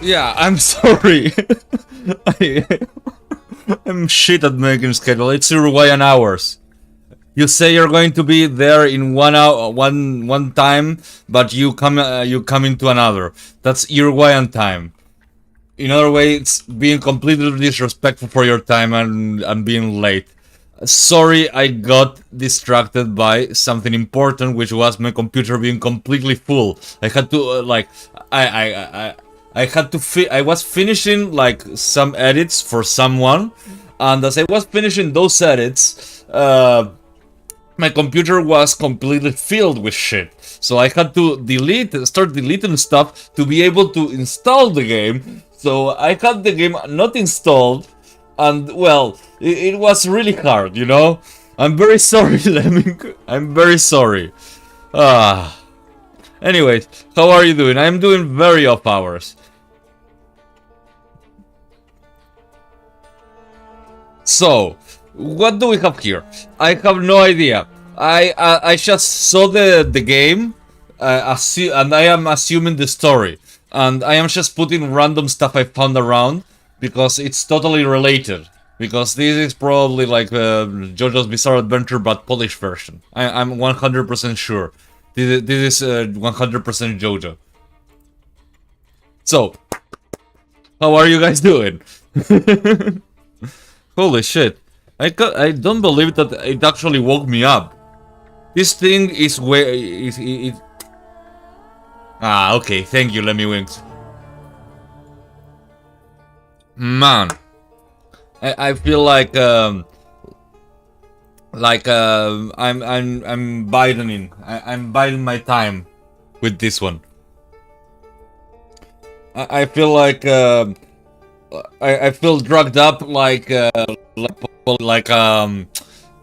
Yeah, I'm sorry. I, I'm shit at making schedule. It's Uruguayan hours. You say you're going to be there in 1 hour, one time, but you come into another. That's Uruguayan time. In other way, it's being completely disrespectful for your time and being late. Sorry, I got distracted by something important, which was my computer being completely full. I had to I I I I had to I was finishing like some edits for someone, and as I was finishing those edits, my computer was completely filled with shit. So I had to start deleting stuff to be able to install the game. So I had the game not installed, and well, it was really hard, you know? I'm very sorry, Lemming. I'm very sorry. Ah. Anyways, how are you doing? I'm doing very off hours. So, what do we have here? I have no idea. I just saw the game, and I am assuming the story, and I am just putting random stuff I found around because it's totally related. Because this is probably like JoJo's Bizarre Adventure but Polish version. I'm 100% sure. This is 100% JoJo. So, how are you guys doing? Holy shit. I don't believe that it actually woke me up. This thing is where it. Ah, okay, thank you, Lemmy Winks. Man, I feel I'm bidening. I'm biding my time with this one. I feel I feel drugged up like a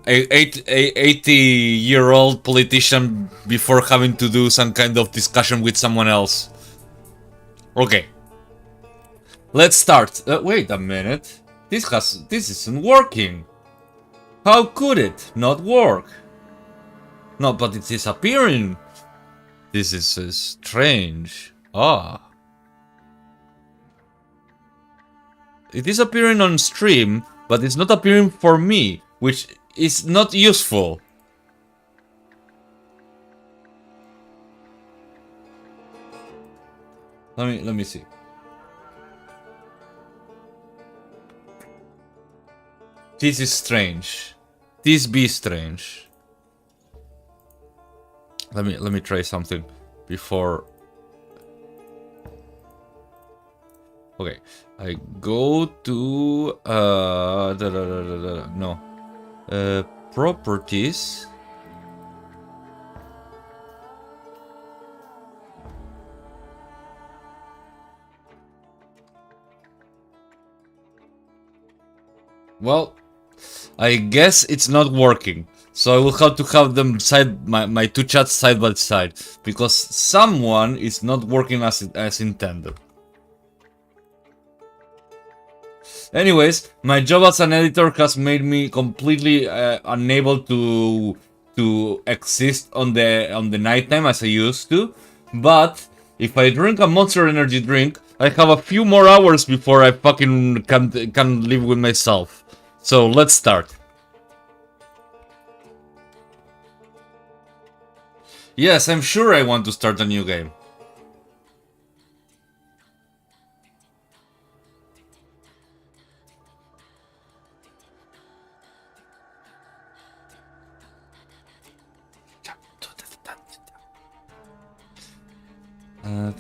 80-year-old politician before having to do some kind of discussion with someone else. Okay, let's start. Wait a minute. This isn't working. How could it not work? No, but it's disappearing. This is strange. Ah. It is appearing on stream, but it's not appearing for me, which is not useful. Let me see. This is strange. This be strange. Let me try something before. Okay, I go to properties. Well, I guess it's not working. So I will have to have them my two chats side by side because someone is not working as intended. Anyways, my job as an editor has made me completely unable to exist on the nighttime as I used to. But if I drink a Monster Energy drink, I have a few more hours before I fucking can live with myself. So let's start. Yes, I'm sure I want to start a new game.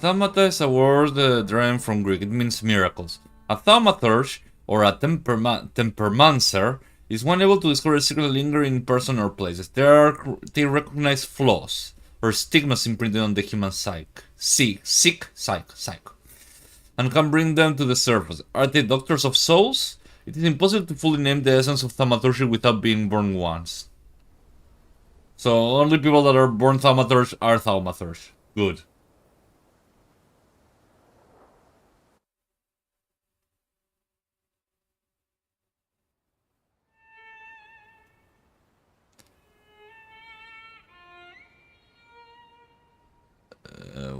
Thaumaturge is a word derived from Greek. It means miracles. A thaumaturge, or a tempermancer, is one able to discover a secret lingering in person or places. They recognize flaws or stigmas imprinted on the human psyche, and can bring them to the surface. Are they doctors of souls? It is impossible to fully name the essence of thaumaturgy without being born once. So only people that are born thaumaturge are thaumaturge. Good.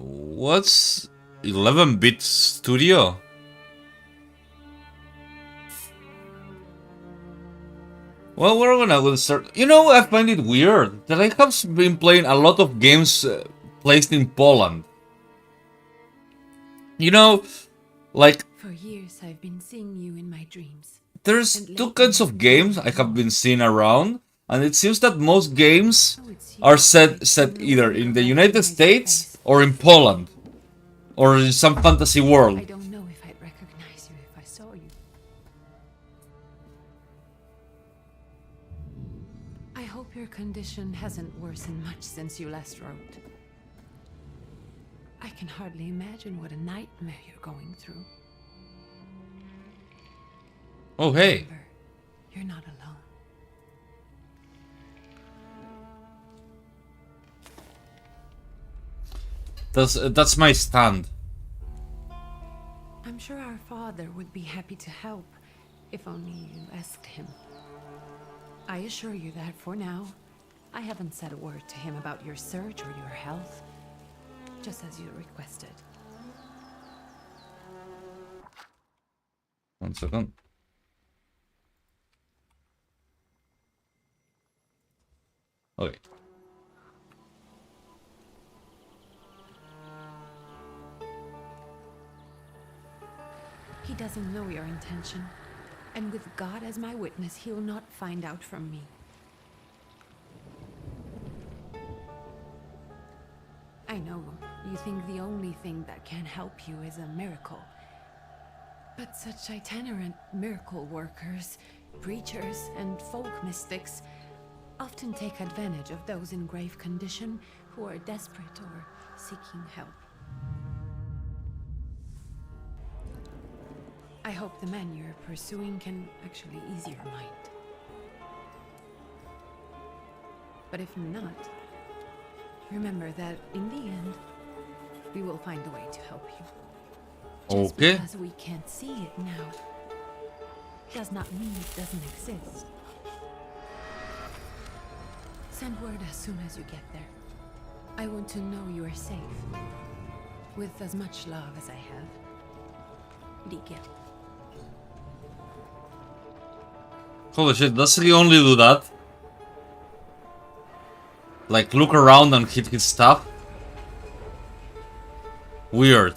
What's 11-bit studio? Well, we're gonna start. You know, I find it weird that I have been playing a lot of games placed in Poland. You know, like For years I've been seeing you in my dreams. there's two kinds of games I have been seeing around, and it seems that most games are set either in the United States or in Poland, or in some fantasy world. I don't know if I'd recognize you if I saw you. I hope your condition hasn't worsened much since you last wrote. I can hardly imagine what a nightmare you're going through. Oh, hey. Remember, you're not alone. That's my stand. I'm sure our father would be happy to help, if only you asked him. I assure you that for now, I haven't said a word to him about your search or your health, just as you requested. 1 second. Okay. He doesn't know your intention, and with God as my witness, he'll not find out from me. I know you think the only thing that can help you is a miracle. But such itinerant miracle workers, preachers, and folk mystics often take advantage of those in grave condition who are desperate or seeking help. I hope the man you're pursuing can actually ease your mind. But if not, remember that in the end, we will find a way to help you. Just Okay. because we can't see it now, does not mean it doesn't exist. Send word as soon as you get there. I want to know you are safe. With as much love as I have. Ligel. Holy shit, does he only do that? Like, look around and hit his stuff? Weird.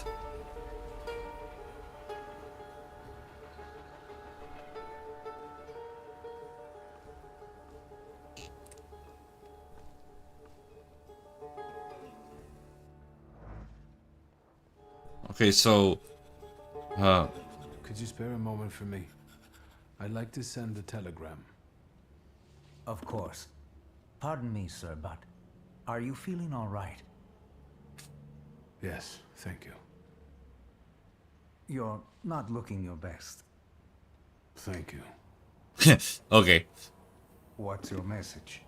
Okay, so... Could you spare a moment for me? I'd like to send a telegram. Of course. Pardon me, sir, but are you feeling all right? Yes, thank you. You're not looking your best. Thank you. Okay. What's your message?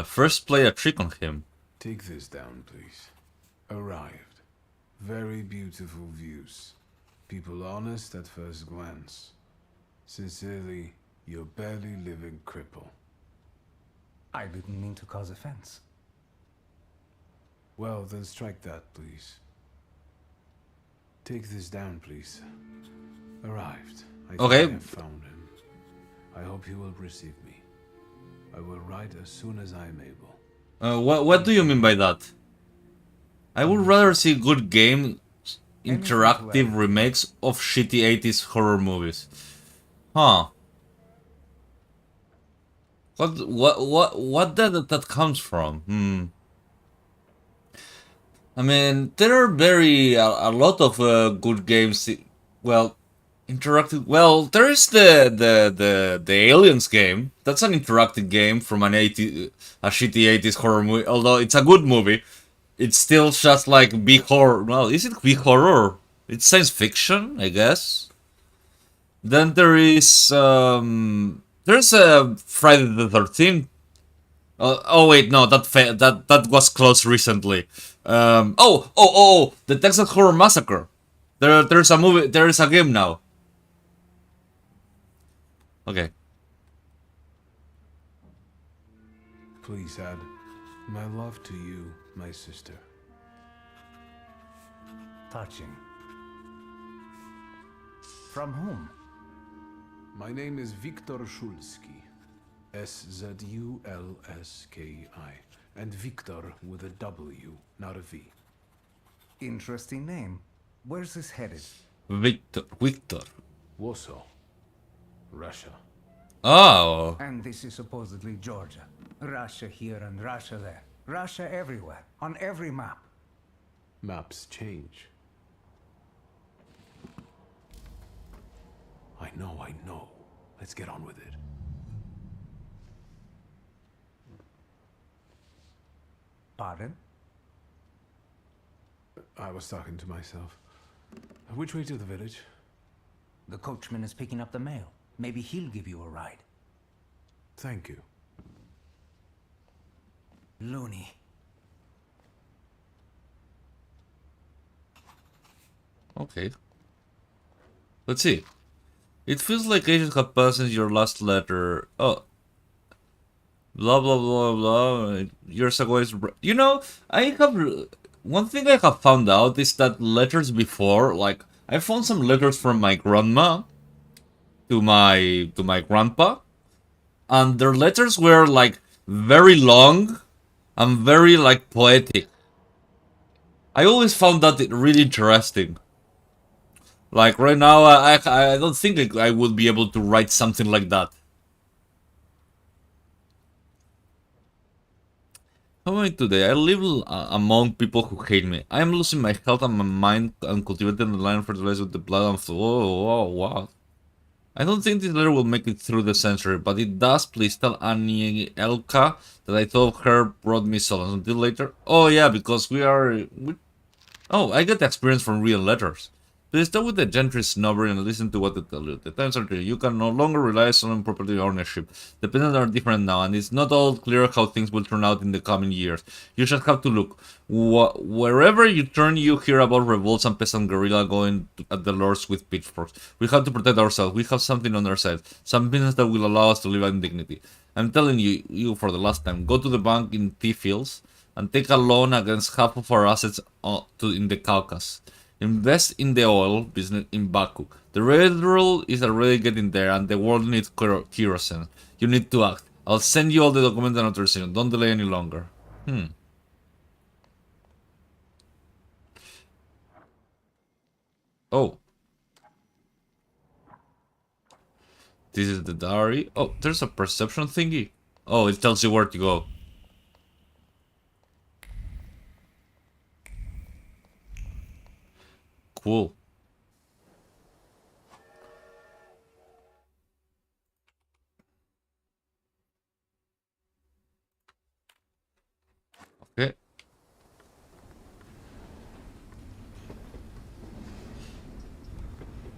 First play a trick on him. Take this down, please. Arrived. Very beautiful views. People honest at first glance. Sincerely, your barely living cripple. I didn't mean to cause offense. Well, then strike that, please. Take this down, please. Arrived. I think Okay. I have found him. I hope he will receive me. I will write as soon as I am able. What do you mean by that? I would rather see good game interactive remakes of shitty 80s horror movies. Huh. What that comes from? I mean, there are a lot of good games. Well, interactive. Well, there is the Aliens game. That's an interactive game from a shitty 80s horror movie. Although it's a good movie, it's still just like big horror. Well, is it big horror? It's science fiction, I guess. Then there's a Friday the 13th. Oh wait, no, that was closed recently. The Texas Horror Massacre. There's a movie. There is a game now. Okay. Please, Ad. My love to you, my sister. Touching. From whom? My name is Viktor Szulski. S-Z-U-L-S-K-I. And Viktor with a W, not a V. Interesting name. Where's this headed? Victor. Warsaw. Russia. Oh. And this is supposedly Georgia. Russia here and Russia there. Russia everywhere. On every map. Maps change. I know. Let's get on with it. Pardon? I was talking to myself. Which way to the village? The coachman is picking up the mail. Maybe he'll give you a ride. Thank you. Loony. Okay. Let's see. It feels like ages have passed since your last letter. Oh. Blah blah blah blah. Years ago is. You know, I have. One thing I have found out is that letters before, like, I found some letters from my grandma to my grandpa, and their letters were like very long and very like poetic. I always found that really interesting. Like right now, I don't think I would be able to write something like that. How am I today? I live among people who hate me. I am losing my health and my mind and cultivating the line fertilized with the blood and oh, wow. I don't think this letter will make it through the century, but it does. Please tell Annie Elka that I thought her brought me solace. Until later. Oh yeah, because oh, I get the experience from real letters. Please start with the gentry snobbery and listen to what they tell you. The times are clear. You can no longer rely on property ownership. The peasants are different now, and it's not all clear how things will turn out in the coming years. You just have to look. Wherever you turn, you hear about revolts and peasant guerrilla going at the lords with pitchforks. We have to protect ourselves. We have something on our side. Some business that will allow us to live in dignity. I'm telling you for the last time, go to the bank in T-Fields and take a loan against half of our assets in the Caucasus. Invest in the oil business in Baku. The railroad is already getting there and the world needs kerosene. You need to act. I'll send you all the documents and authorization. Don't delay any longer. Oh. This is the diary. Oh, there's a perception thingy. Oh, it tells you where to go. Cool. Okay.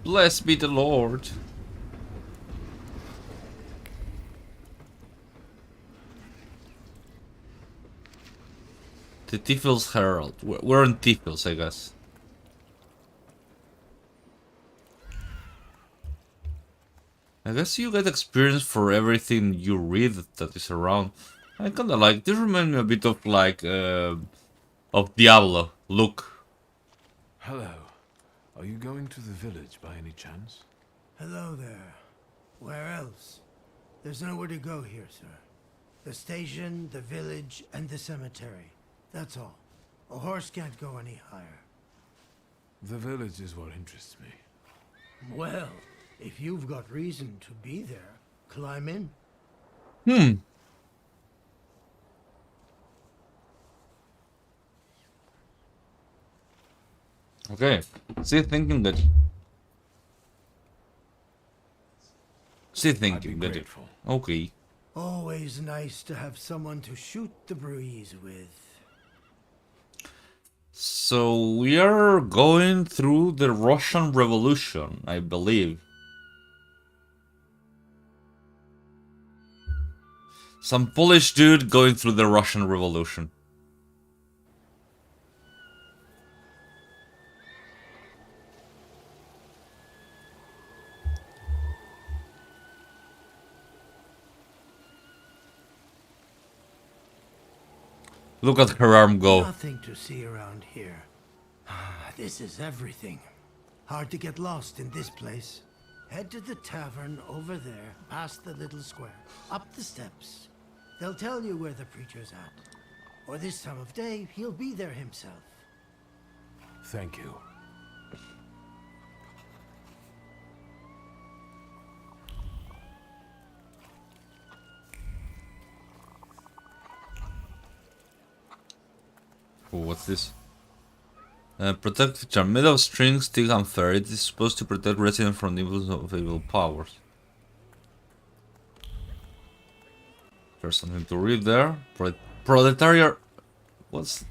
Blessed be the Lord. The Tifils Herald. We're in Tifils, I guess. I guess you get experience for everything you read that is around. I kinda like this. Reminds me a bit of like of Diablo. Look. Hello. Are you going to the village by any chance? Hello there. Where else? There's nowhere to go here, sir. The station, the village, and the cemetery. That's all. A horse can't go any higher. The village is what interests me. Well, if you've got reason to be there, climb in. Okay. See thinking that. See I'd be thinking that. grateful. Okay. Always nice to have someone to shoot the breeze with. So we are going through the Russian Revolution, I believe. Some Polish dude going through the Russian Revolution. Look at her arm go. Nothing to see around here. This is everything. Hard to get lost in this place. Head to the tavern over there, past the little square, up the steps. They'll tell you where the preacher's at. Or this time of day, he'll be there himself. Thank you. Oh, what's this? Protect feature. Made of string, stick, and fur. It is supposed to protect residents from the influence of evil powers. There's something to read there. Proletariat. What's.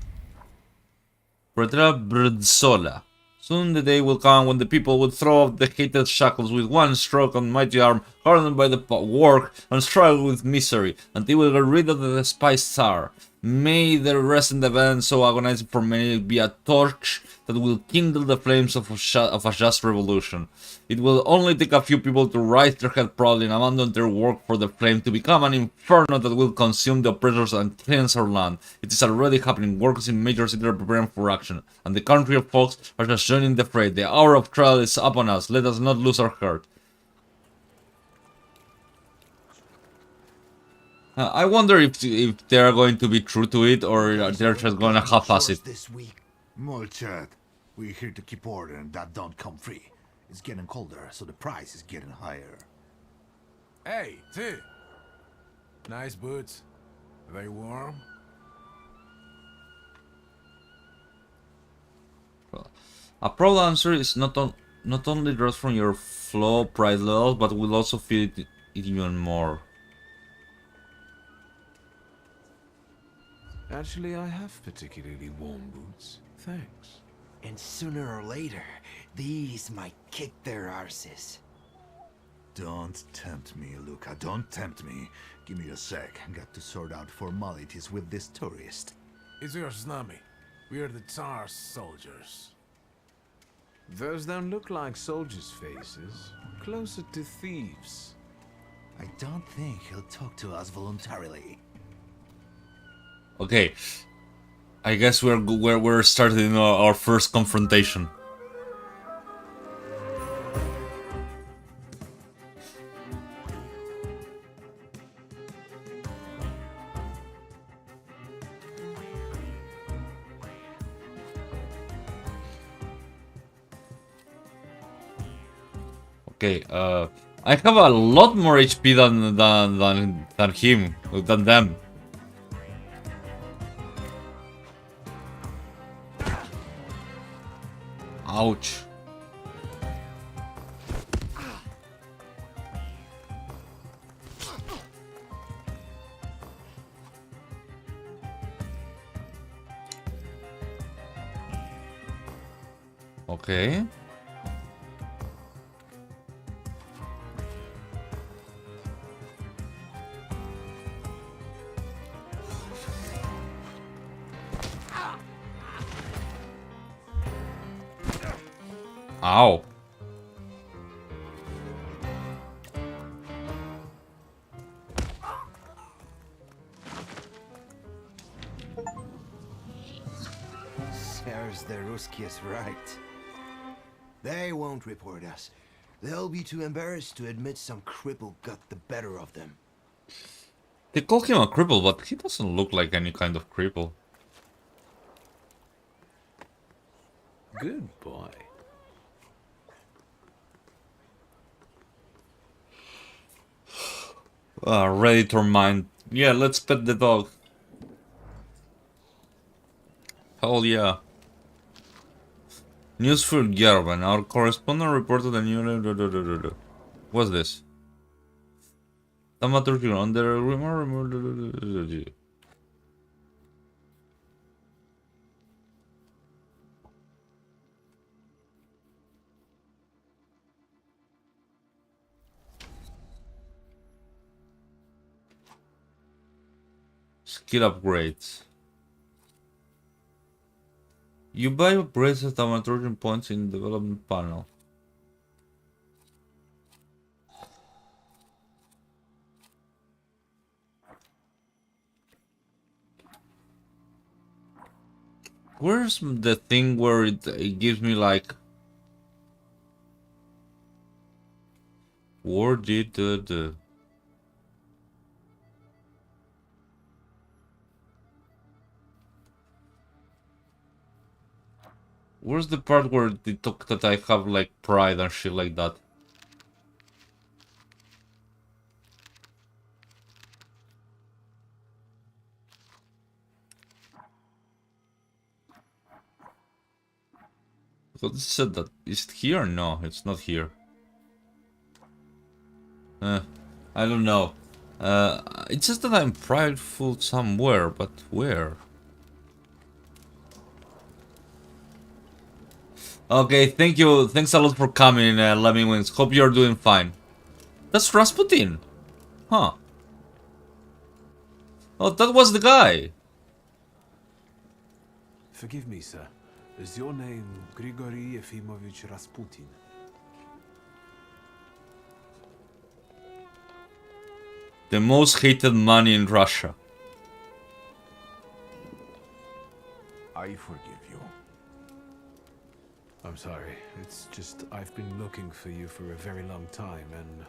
Proletariat Brdsola. Soon the day will come when the people will throw off the hated shackles with one stroke on mighty arm, hardened by the work, and struggle with misery, until we get rid of the despised Tsar. May the recent event so agonizing for many be a torch that will kindle the flames of a just revolution. It will only take a few people to raise their head proudly and abandon their work for the flame to become an inferno that will consume the oppressors and cleanse our land. It is already happening. Workers in major cities are preparing for action, and the country of folks are just joining the fray. The hour of trial is upon us. Let us not lose our heart. I wonder if they are going to be true to it, or they're just gonna half-ass it. This week, Molchat, we're here to keep order, and that don't come free. It's getting colder, so the price is getting higher. Hey, T. Nice boots. Are they warm? A pro dancer is not only draws from your flow price levels, but will also feel it even more. Actually, I have particularly warm boots. Thanks. And sooner or later, these might kick their arses. Don't tempt me, Luca. Don't tempt me. Give me a sec. Got to sort out formalities with this tourist. It's your snummy. We are the Tsar's soldiers. Those don't look like soldiers' faces. Closer to thieves. I don't think he'll talk to us voluntarily. Okay, I guess we're starting our first confrontation. Okay, I have a lot more HP than them. Ouch. Okay. Ow. There's the Ruskies right. They won't report us. They'll be too embarrassed to admit some cripple got the better of them. They call him a cripple, but he doesn't look like any kind of cripple. Good boy. Ready to mind. Yeah, let's pet the dog. Hell yeah. News for Gerben. Our correspondent reported a new... What's this? Thaumaturge on the rumor... Skill upgrades. You buy upgrades at Thaumaturge points in the development panel. Where's the thing where it gives me like... Where did the... Where's the part where they talk that I have like pride and shit like that? So this said that is it here? No, it's not here. I don't know. It's just that I'm prideful somewhere, but where? Okay, thank you. Thanks a lot for coming, Lemmy Wings. Hope you're doing fine. That's Rasputin. Huh. Oh, that was the guy. Forgive me, sir. Is your name Grigory Efimovich Rasputin? The most hated man in Russia. I forgive you. I'm sorry. It's just I've been looking for you for a very long time, and...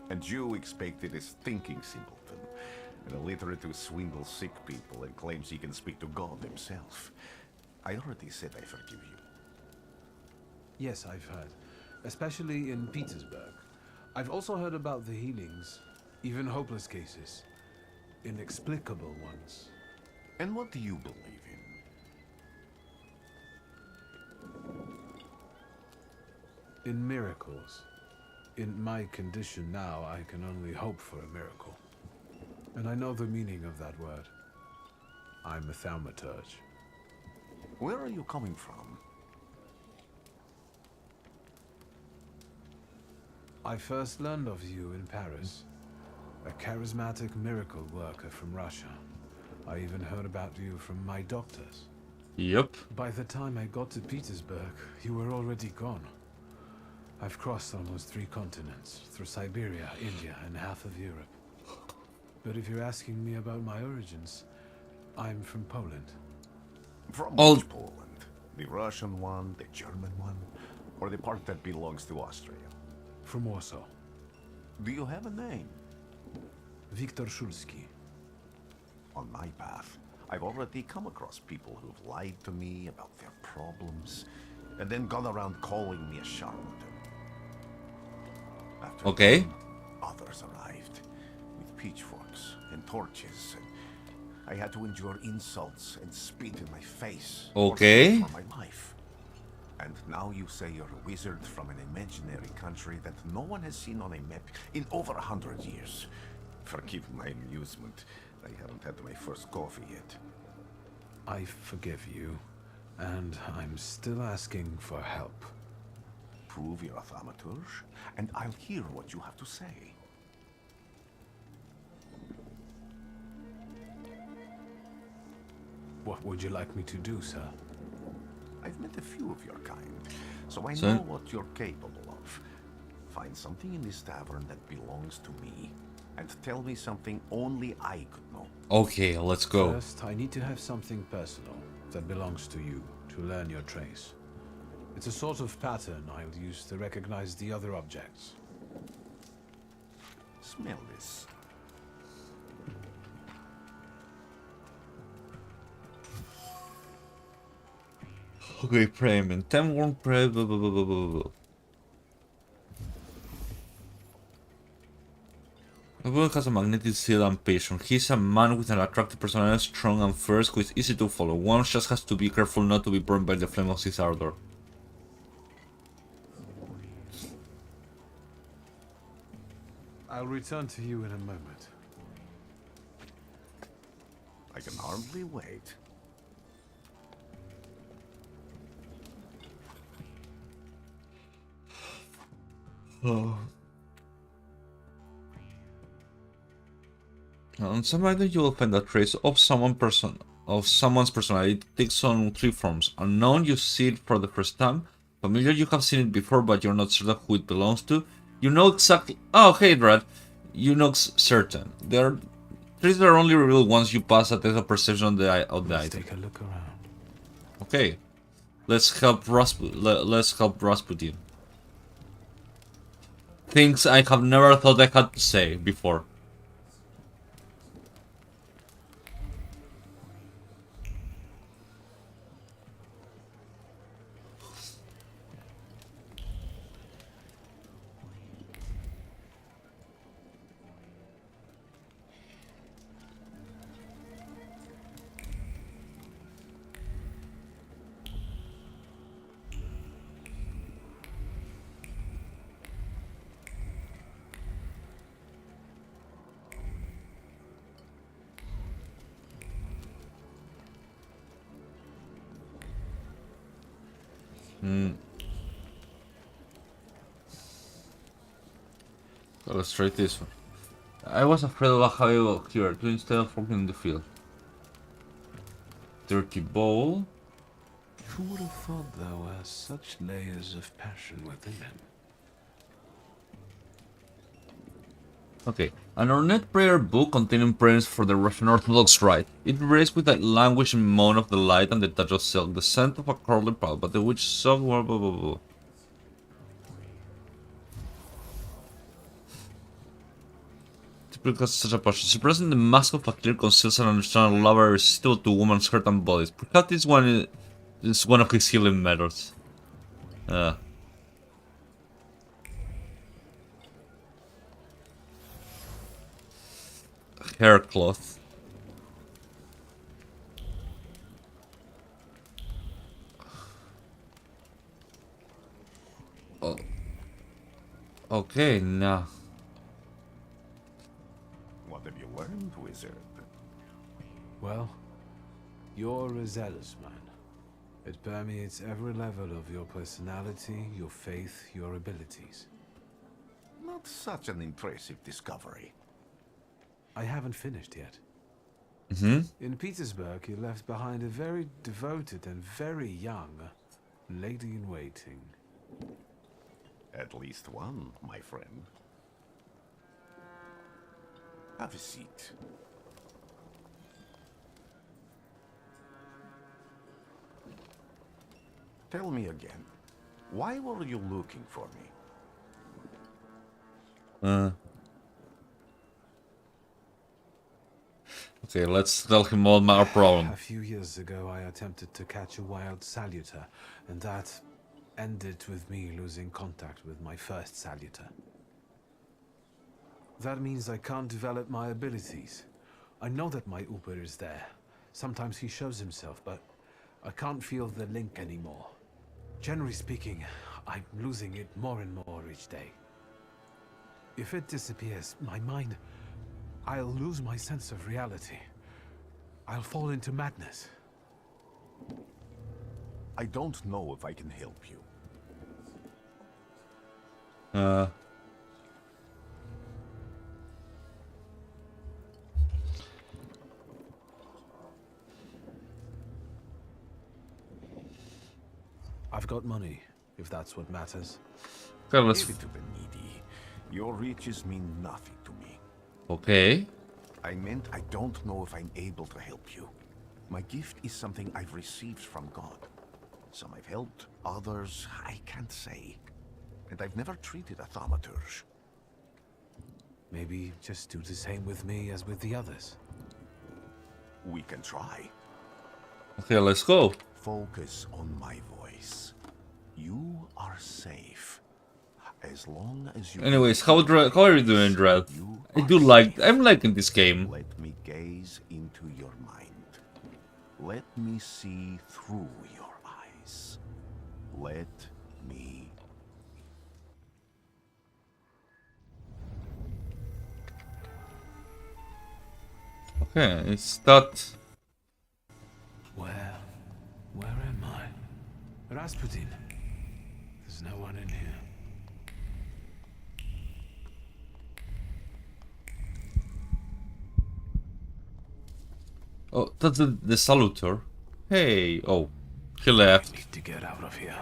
And you expected a thinking simpleton, an illiterate who swindles sick people and claims he can speak to God himself. I already said I forgive you. Yes, I've heard. Especially in Petersburg. I've also heard about the healings, even hopeless cases. Inexplicable ones. And what do you believe in? In miracles. In my condition now, I can only hope for a miracle. And I know the meaning of that word. I'm a Thaumaturge. Where are you coming from? I first learned of you in Paris. A charismatic miracle worker from Russia. I even heard about you from my doctors. Yep. By the time I got to Petersburg, you were already gone. I've crossed almost 3 continents, through Siberia, India, and half of Europe. But if you're asking me about my origins, I'm from Poland. From All- which Poland? The Russian one, the German one, or the part that belongs to Austria? From Warsaw. Do you have a name? Viktor Szulski. On my path, I've already come across people who've lied to me about their problems, and then gone around calling me a charlatan. After Okay. them, others arrived, with pitchforks and torches, and I had to endure insults and spit in my face. or Okay. fear for my life. And now you say you're a wizard from an imaginary country that no one has seen on a map in over 100 years. Forgive my amusement. I haven't had my first coffee yet. I forgive you, and I'm still asking for help. Prove you're a Thaumaturge, and I'll hear what you have to say. What would you like me to do, sir? I've met a few of your kind, so I So- know what you're capable of. Find something in this tavern that belongs to me, and tell me something only I could know. Okay, let's go. First, I need to have something personal that belongs to you to learn your trace. It's a sort of pattern I'll use to recognize the other objects. Smell this. Okay, payment. 10 warm pray. Blah, blah, blah, blah, blah, blah. Everyone has a magnetic seal and passion. He's a man with an attractive personality, strong and fierce, who is easy to follow. One just has to be careful not to be burned by the flame of his ardor. I'll return to you in a moment. I can hardly wait. On some item you will find a trace of someone's personality. It takes on 3 forms. Unknown, you see it for the first time. Familiar, you have seen it before, but you're not certain who it belongs to. You know exactly. Oh, hey, Brad. You know certain. There are traits that are only revealed once you pass a test of perception on the Let's item. take a look around. Okay. Let's help Rasputin. Things I have never thought I had to say before. So let's try this one. I was afraid of how I will here to instead of working in the field. Dirty bowl. Who would have thought there were such layers of passion within him? Okay, an ornate prayer book containing prayers for the Russian Orthodox Rite. It reads with a languishing moan of the light and the touch of silk, the scent of a curly pal, but the witch soft blah blah blah blah. Because such a passion. Suppressing the mask of a clear conceals an understandable love irresistible to woman's heart and bodies. Perhaps this one is one of his healing methods. Hair cloth. Oh. Okay, now. What have you learned, wizard? Well, you're a zealous man. It permeates every level of your personality, your faith, your abilities. Not such an impressive discovery. I haven't finished yet. In Petersburg, you left behind a very devoted and very young lady-in-waiting. At least one, my friend. Have a seat. Tell me again, why were you looking for me? Okay, let's tell him all our problem. A few years ago, I attempted to catch a wild saluter, and that ended with me losing contact with my first saluter. That means I can't develop my abilities. I know that my Uber is there. Sometimes he shows himself, but I can't feel the link anymore. Generally speaking, I'm losing it more and more each day. If it disappears, my mind, I'll lose my sense of reality. I'll fall into madness. I don't know if I can help you. I've got money, if that's what matters. Okay, let's. Give it to the needy. Your riches mean nothing to me. Okay. I meant I don't know if I'm able to help you. My gift is something I've received from God. Some I've helped, others I can't say. And I've never treated a Thaumaturge. Maybe just do the same with me as with the others. We can try. Okay, let's go. Focus on my voice. You are safe. As long as you... Anyways, how are you doing, Dread? I'm liking this game. Let me gaze into your mind. Let me see through your eyes. Let me... Okay, it's that. Where am I? Rasputin. There's no one in here. Oh, that's the salutor. Hey, oh, he left. Need to get out of here.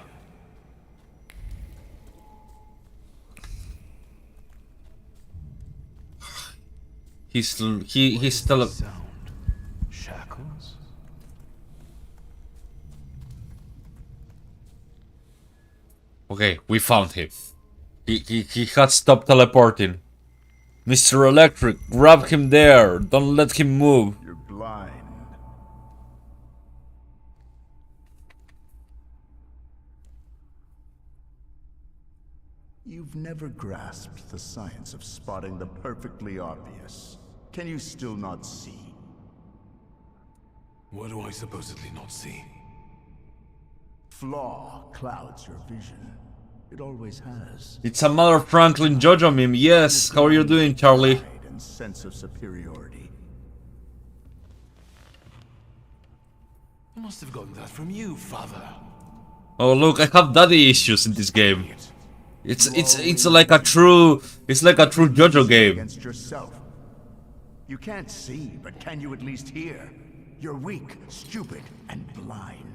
He's still Sound. Shackles? Okay, we found him. He had stopped teleporting. Mr. Electric, grab him there. Don't let him move. You're blind. You've never grasped the science of spotting the perfectly obvious. Can you still not see? What do I supposedly not see? Flaw clouds your vision. It always has. It's a Mother Franklin Jojo meme. Yes, how are you doing, Charlie? Pride and sense of superiority. I must have gotten that from you, father. Oh look, I have daddy issues in this game. It's like a true JoJo game. Against yourself. You can't see, but can you at least hear? You're weak, stupid, and blind.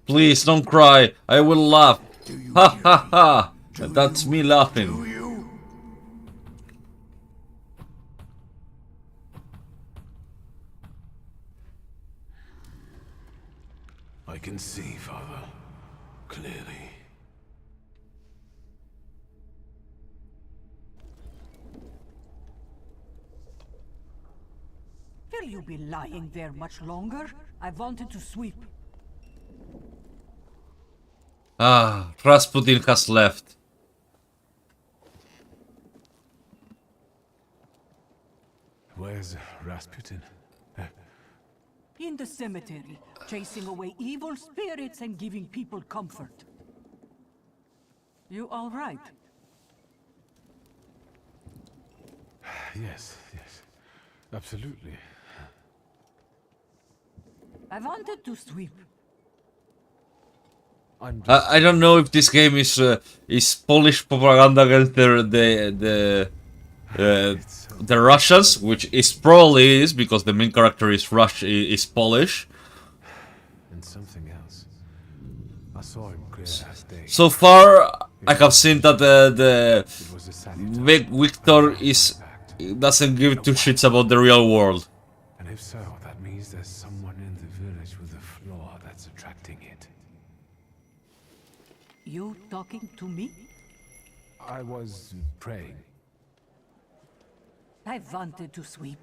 Please don't cry. I will laugh. Ha ha ha. That's me laughing. Do you? I can see, father. Clearly. Will you be lying there much longer? I wanted to sweep. Ah, Rasputin has left. Where's Rasputin? In the cemetery, chasing away evil spirits and giving people comfort. You all right? Yes, absolutely. I wanted to sweep. I don't know if this game is Polish propaganda against the Russians, which is probably is because the main character is Polish. And something else. I saw him clear as day. So far, I have seen that the It was a salutary Victor doesn't give two shits about the real world. And if so, that means there's someone in the village with a flaw that's attracting it. You talking to me? I was praying. I wanted to sweep.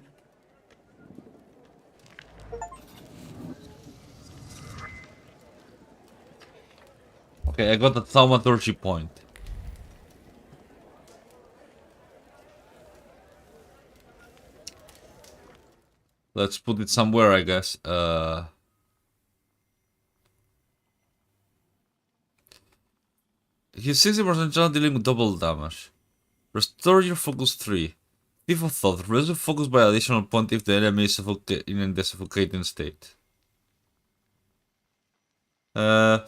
Okay, I got the Thaumaturge point. Let's put it somewhere, I guess. He's 60% chance dealing with double damage. Restore your focus 3. Thief of Thought. Reduce the focus by additional point if the enemy is in the suffocating state. Okay,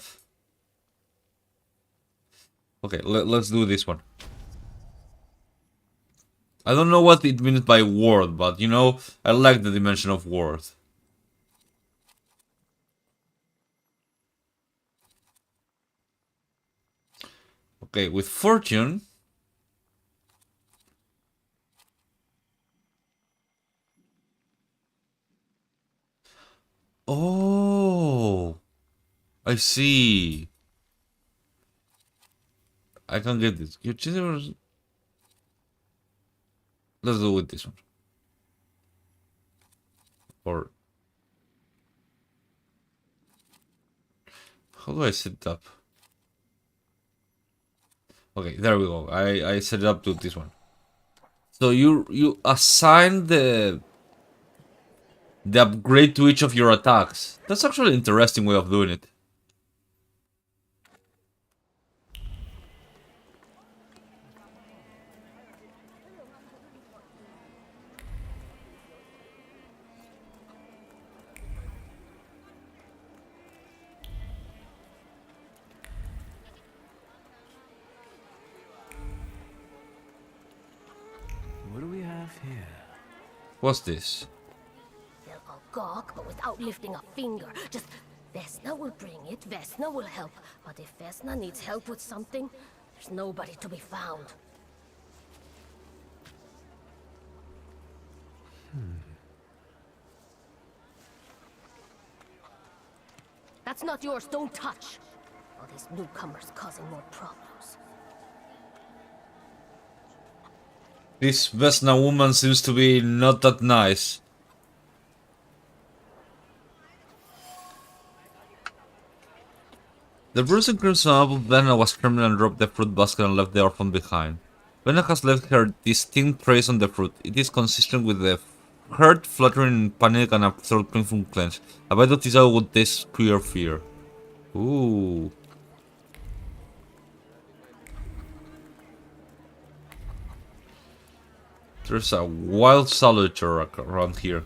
let's do this one. I don't know what it means by word, but you know, I like the dimension of word. Okay, with fortune. Oh, I see. I can get this. Let's do with this one. Or how do I set it up? Okay, there we go. I set it up to this one. So you assign the upgrade to each of your attacks. That's actually an interesting way of doing it. What do we have here? What's this? They'll go gawk, but without lifting a finger. Just, Vesna will bring it, Vesna will help. But if Vesna needs help with something, There's nobody to be found. That's not yours, don't touch. All these newcomers causing more problems. This Vesna woman seems to be not that nice. The bruising crimson apple Venna was criminal and dropped the fruit basket and left the orphan behind. Venna has left her distinct trace on the fruit. It is consistent with the heart fluttering in panic and a throat painful clench. A bite of this apple would taste pure fear. Ooh. There's a wild salutator around here.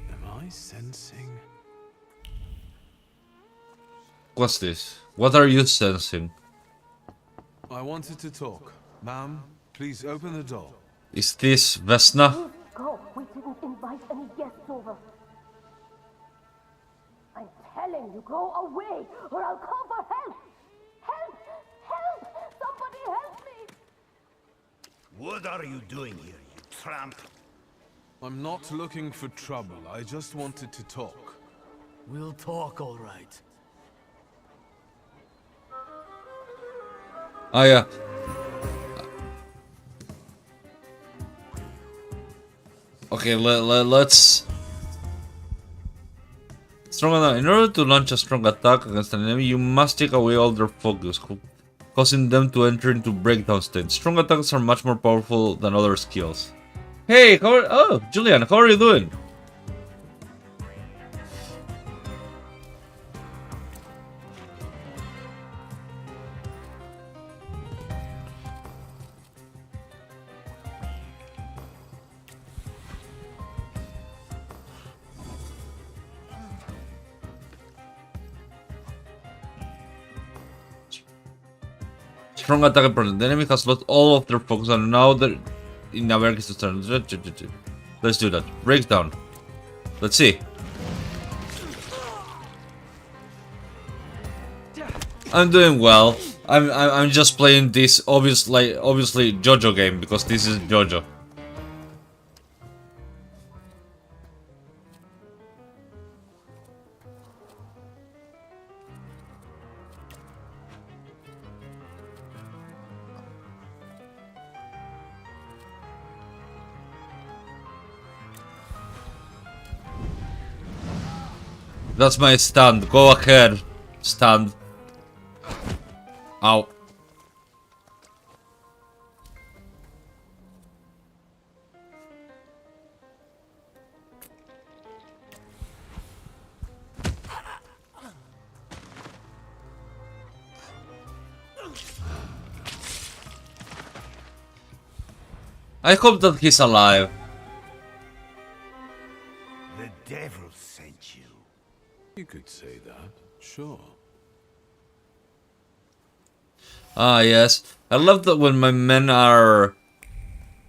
Am I sensing? What's this? What are you sensing? I wanted to talk. Ma'am, please open the door. Is this Vesna? Go. We didn't invite any guests over. I'm telling you, go away, or I'll call for help. Help! Help! Somebody help me! What are you doing here, you tramp? I'm not looking for trouble. I just wanted to talk. We'll talk, all right. Oh yeah. Okay, let's... Strong attack. In order to launch a strong attack against an enemy, you must take away all their focus, causing them to enter into breakdown state. Strong attacks are much more powerful than other skills. Hey, oh, Julian, how are you doing? Strong attack opponent. The enemy has lost all of their focus and now they're in America's turn. Let's do that. Breakdown. Let's see. I'm doing well. I'm just playing this obviously JoJo game because this is JoJo. That's my stand. Go ahead. Stand. Ow. I hope that he's alive. The devil sent you. You could say that, sure. Ah, yes. I love that when my men are...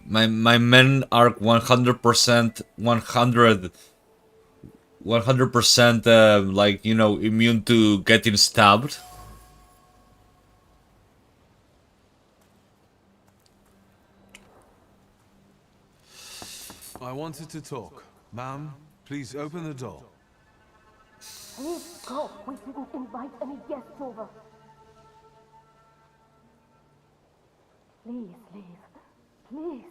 My men are 100%, 100%, like, you know, immune to getting stabbed. I wanted to talk. Ma'am, please open the door. Please go. We didn't invite any guests over. Please leave. Please.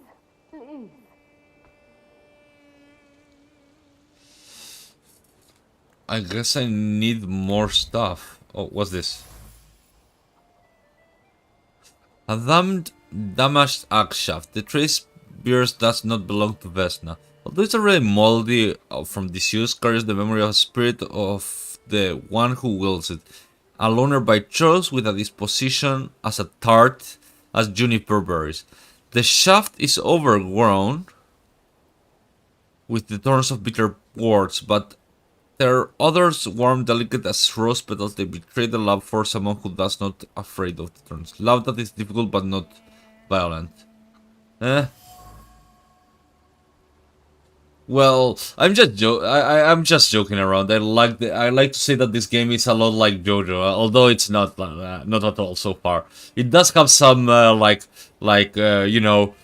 Please. I guess I need more stuff. Oh, what's this? A damaged axe shaft. The trace bears does not belong to Vesna. Although it's already moldy from disuse, carries the memory of a spirit of the one who wields it. A loner by choice with a disposition as a tart as juniper berries. The shaft is overgrown with the thorns of bitter words, but There are others warm, delicate as rose petals. They betray the love for someone who does not afraid of the thorns. Love that is difficult but not violent. Eh? Well, I'm just joking around. I like to say that this game is a lot like JoJo, although it's not not at all so far. It does have some you know,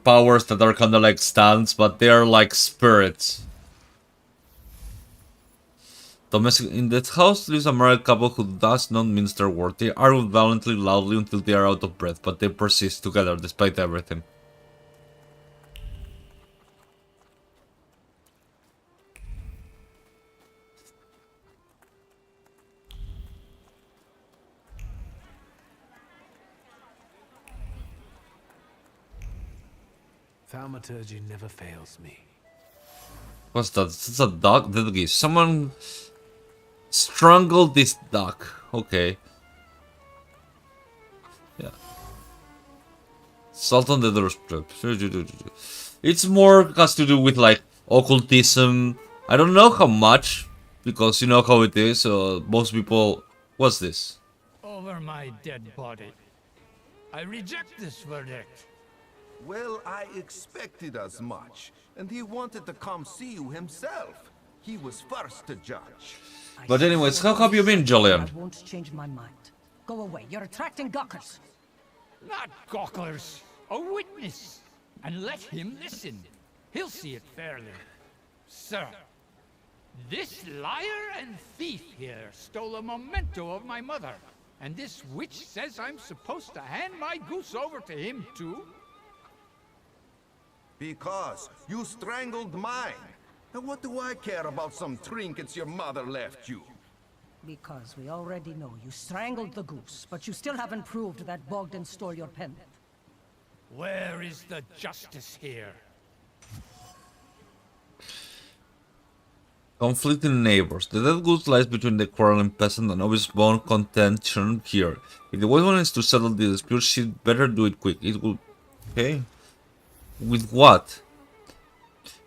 powers that are kind of like stands, but they are like spirits. Domestic in that house lives a married couple who does not mince their word. They argue violently loudly until they are out of breath, but they persist together despite everything. Thaumaturge never fails me. What's that? It's a duck? Dead geese. Someone strangled this duck. Okay. Yeah. Salt on the doorstep. It's more has to do with like occultism. I don't know how much, because you know how it is. Most people. What's this? Over my dead body. I reject this verdict. Well, I expected as much. And he wanted to come see you himself. He was first to judge. But anyways, how have you been, Julian? I won't change my mind. Go away. You're attracting gawkers. Not gawkers. A witness. And let him listen. He'll see it fairly. Sir, this liar and thief here stole a memento of my mother. And this witch says I'm supposed to hand my goose over to him too? Because you strangled mine. And what do I care about some trinkets your mother left you? Because we already know you strangled the goose, but you still haven't proved that Bogdan stole your pendant. Where is the justice here? Conflicting neighbors. The dead goose lies between the quarreling peasant and obvious bone contention here. If the white one is to settle the dispute, she'd better do it quick. It would... Okay. With what?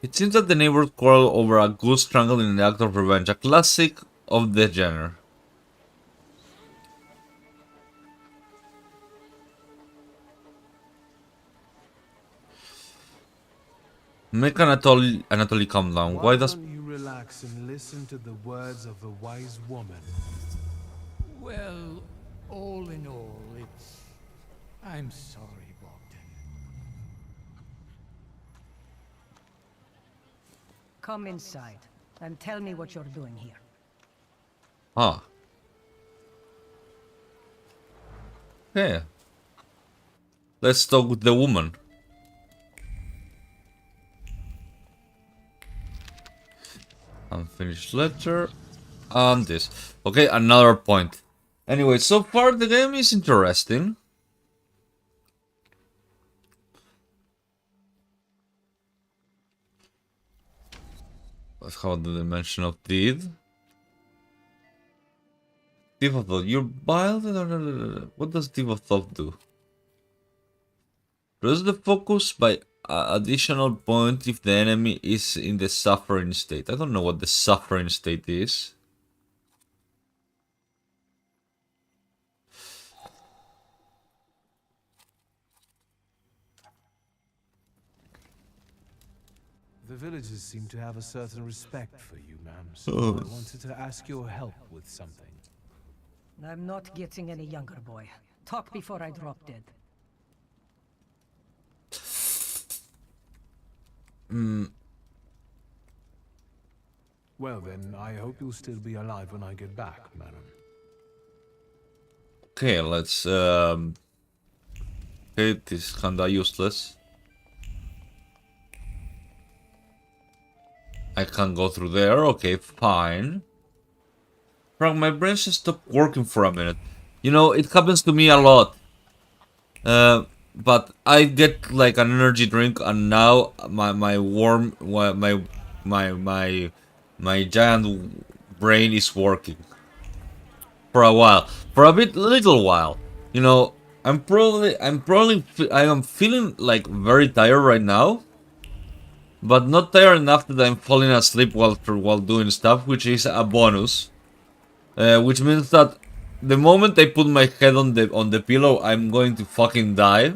It seems that the neighbors quarrel over a goose strangled in the act of revenge, a classic of the genre. Make Anatoly calm down. Why does... don't you relax and listen to the words of the wise woman? Well, all in all, it's... I'm sorry, Bogdan. Come inside and tell me what you're doing here. Ah. Yeah. Let's talk with the woman. Unfinished letter. And this. Okay, another point. Anyway, so far the game is interesting. But how the dimension of deed? Thief of thought. You're wild. What does thief of thought do? Reduce the focus by additional point if the enemy is in the suffering state. I don't know what the suffering state is. The villagers seem to have a certain respect for you, ma'am, so I wanted to ask your help with something. I'm not getting any younger, boy. Talk before I drop dead. Well then, I hope you'll still be alive when I get back, madam. Okay, let's okay, this is kinda useless. I can't go through there. Okay, fine. Frank, my brain just stopped working for a minute. You know, it happens to me a lot. But I get like an energy drink, and now my giant brain is working for a while, for a little while. You know, I am feeling like very tired right now. but not tired enough that I'm falling asleep while doing stuff, which is a bonus. Which means that the moment I put my head on the pillow, I'm going to fucking die.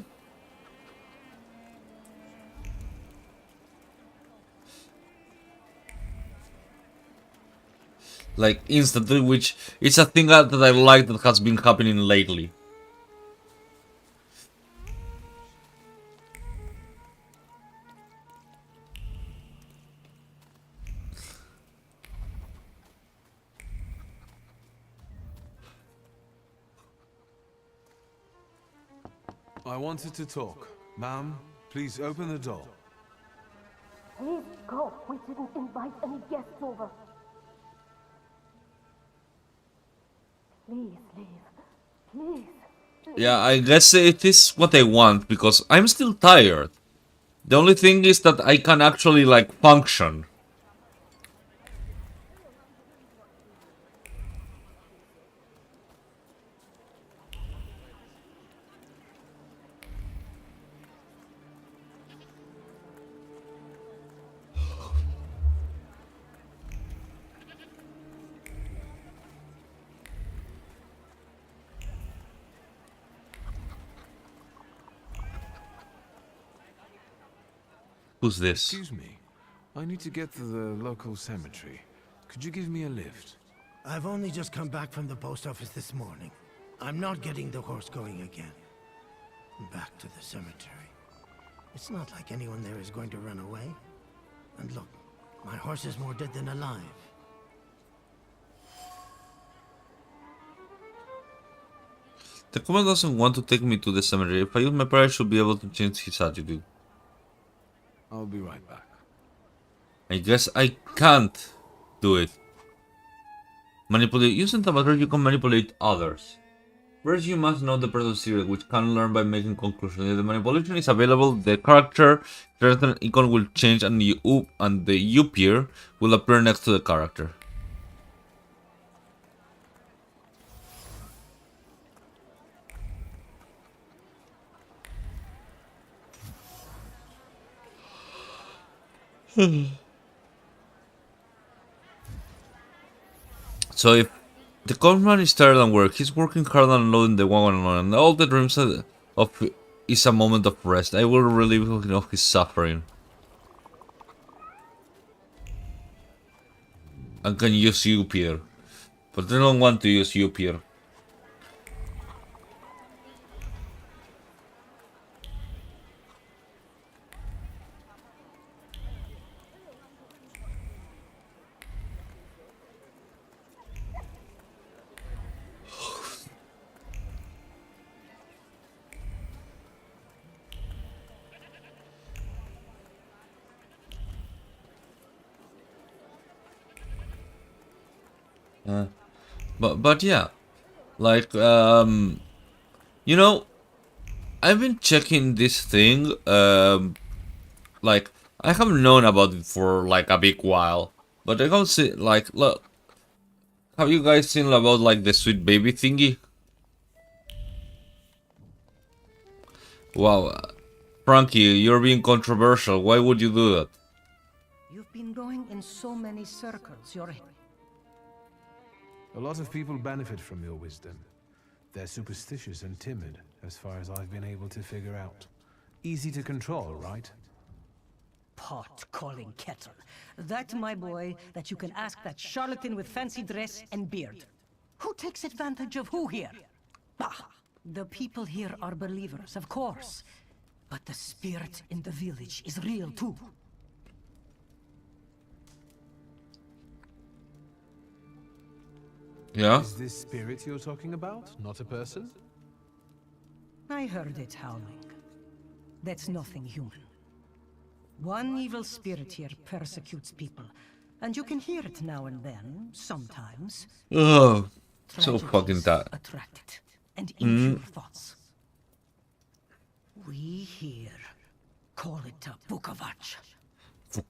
Like instantly, which is a thing that I like that has been happening lately. I wanted to talk. Ma'am, please open the door. Please go. We didn't invite any guests over. Please leave. Please. Yeah, I guess it is what I want, because I'm still tired. The only thing is that I can actually, like, function. Who's this? Excuse me. I need to get to the local cemetery. Could you give me a lift? I've only just come back from the post office this morning. I'm not getting the horse going again. Back to the cemetery. It's not like anyone there is going to run away. And look, my horse is more dead than alive. The command doesn't want to take me to the cemetery. If I use my power, I should be able to change his attitude. I'll be right back. I guess I can't do it. Manipulate. Using Thaumaturge, you can manipulate others. First, you must know the person's secret, which can learn by making conclusions. If the manipulation is available, the character certain icon will change, and the U peer will appear next to the character. So if the conman is tired and work, he's working hard and unloading the wagon and all the dreams of is a moment of rest. I will relieve him of his suffering. I can use you, Pierre. But I don't want to use you, Pierre. But yeah, like you know, I've been checking this thing. Like I have known about it for like a big while, but I don't see like look. Have you guys seen about like the sweet baby thingy? Wow, Frankie, you're being controversial. Why would you do that? You've been going in so many circles. A lot of people benefit from your wisdom. They're superstitious and timid, as far as I've been able to figure out. Easy to control, right? Pot calling kettle. That, my boy, that you can ask that charlatan with fancy dress and beard. Who takes advantage of who here? Bah! The people here are believers, of course. But the spirit in the village is real too. Yeah? Is this spirit you're talking about, not a person? I heard it howling. That's nothing human. One evil spirit here persecutes people, and you can hear it now and then, sometimes. Oh, so fucking tired. Attract it and impure thoughts. We here call it a Vukovac.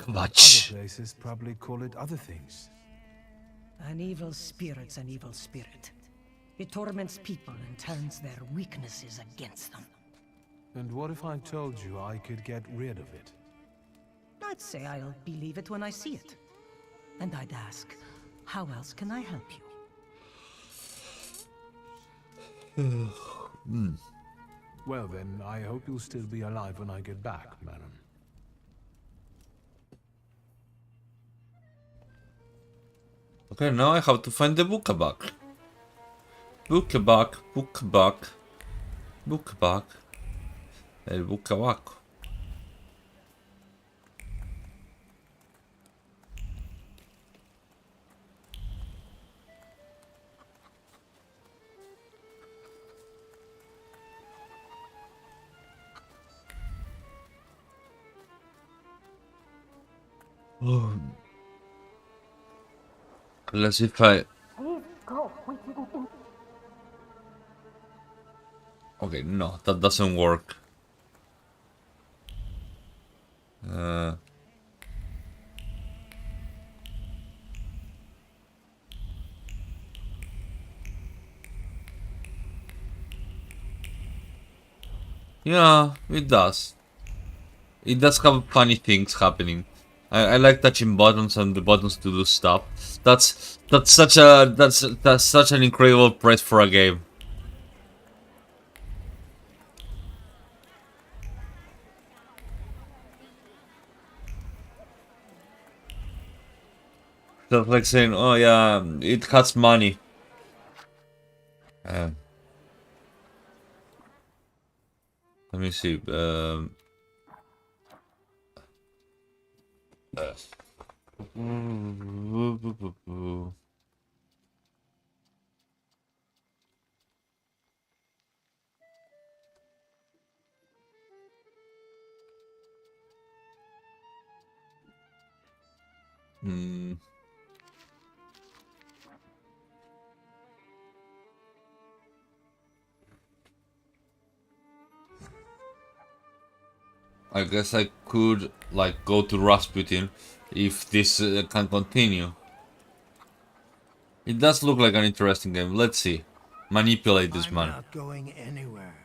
Other places probably call it other things. An evil spirit's an evil spirit. It torments people and turns their weaknesses against them. And what if I told you I could get rid of it? I'd say I'll believe it when I see it. And I'd ask, how else can I help you? Well then, I hope you'll still be alive when I get back, madam. Okay, now I have to find the book-a-buck. Book-a-buck, book-a-buck, book-a-buck, el book-a-buck. Oh. Let's see if I... Please go. We didn't think. Okay, no, that doesn't work. Yeah, it does. It does have funny things happening. I like touching buttons and the buttons to do stuff. That's such an incredible price for a game. That's like saying, oh yeah, it has money. Let me see. I guess I could like go to Rasputin if this can continue. It does look like an interesting game. Let's see. Manipulate this man. I'm not going anywhere.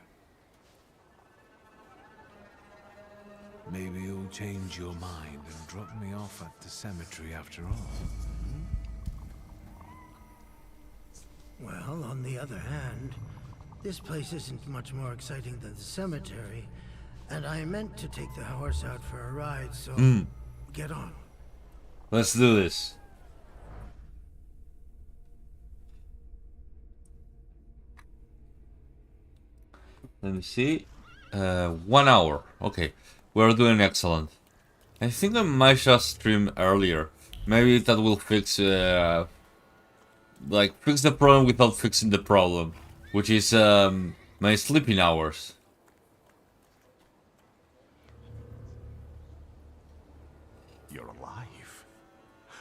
Maybe you'll change your mind and drop me off at the cemetery after all. Well, on the other hand, this place isn't much more exciting than the cemetery, and I meant to take the horse out for a ride, so get on. Let's do this. Let me see. 1 hour. Okay, we're doing excellent. I think I might just stream earlier. Maybe that will fix, like, fix the problem without fixing the problem, which is my sleeping hours. You're alive.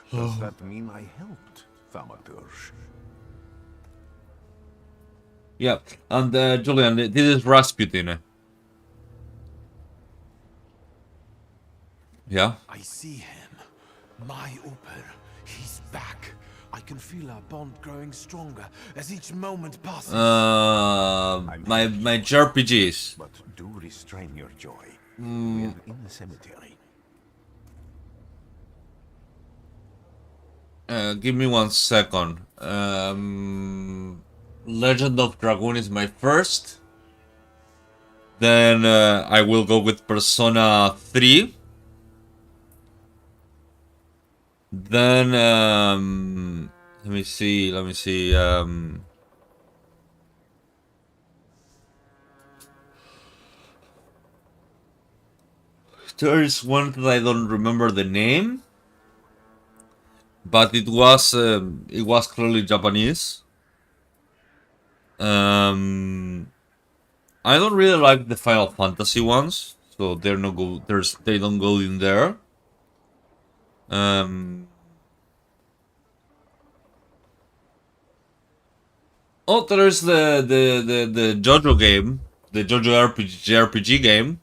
Does that mean I helped, Thaumaturge? Yeah, and Julian, this is Rasputin. Yeah? I see him. My Uper. He's back. I can feel our bond growing stronger as each moment passes. My JRPGs. But do restrain your joy. We're in the cemetery. Give me 1 second. Legend of Dragoon is my first. Then I will go with Persona 3. Then let me see. There is one that I don't remember the name, but it was clearly Japanese. I don't really like the Final Fantasy ones, so they're no go. They don't go in there. Oh, there's the JoJo game, the JoJo RPG game.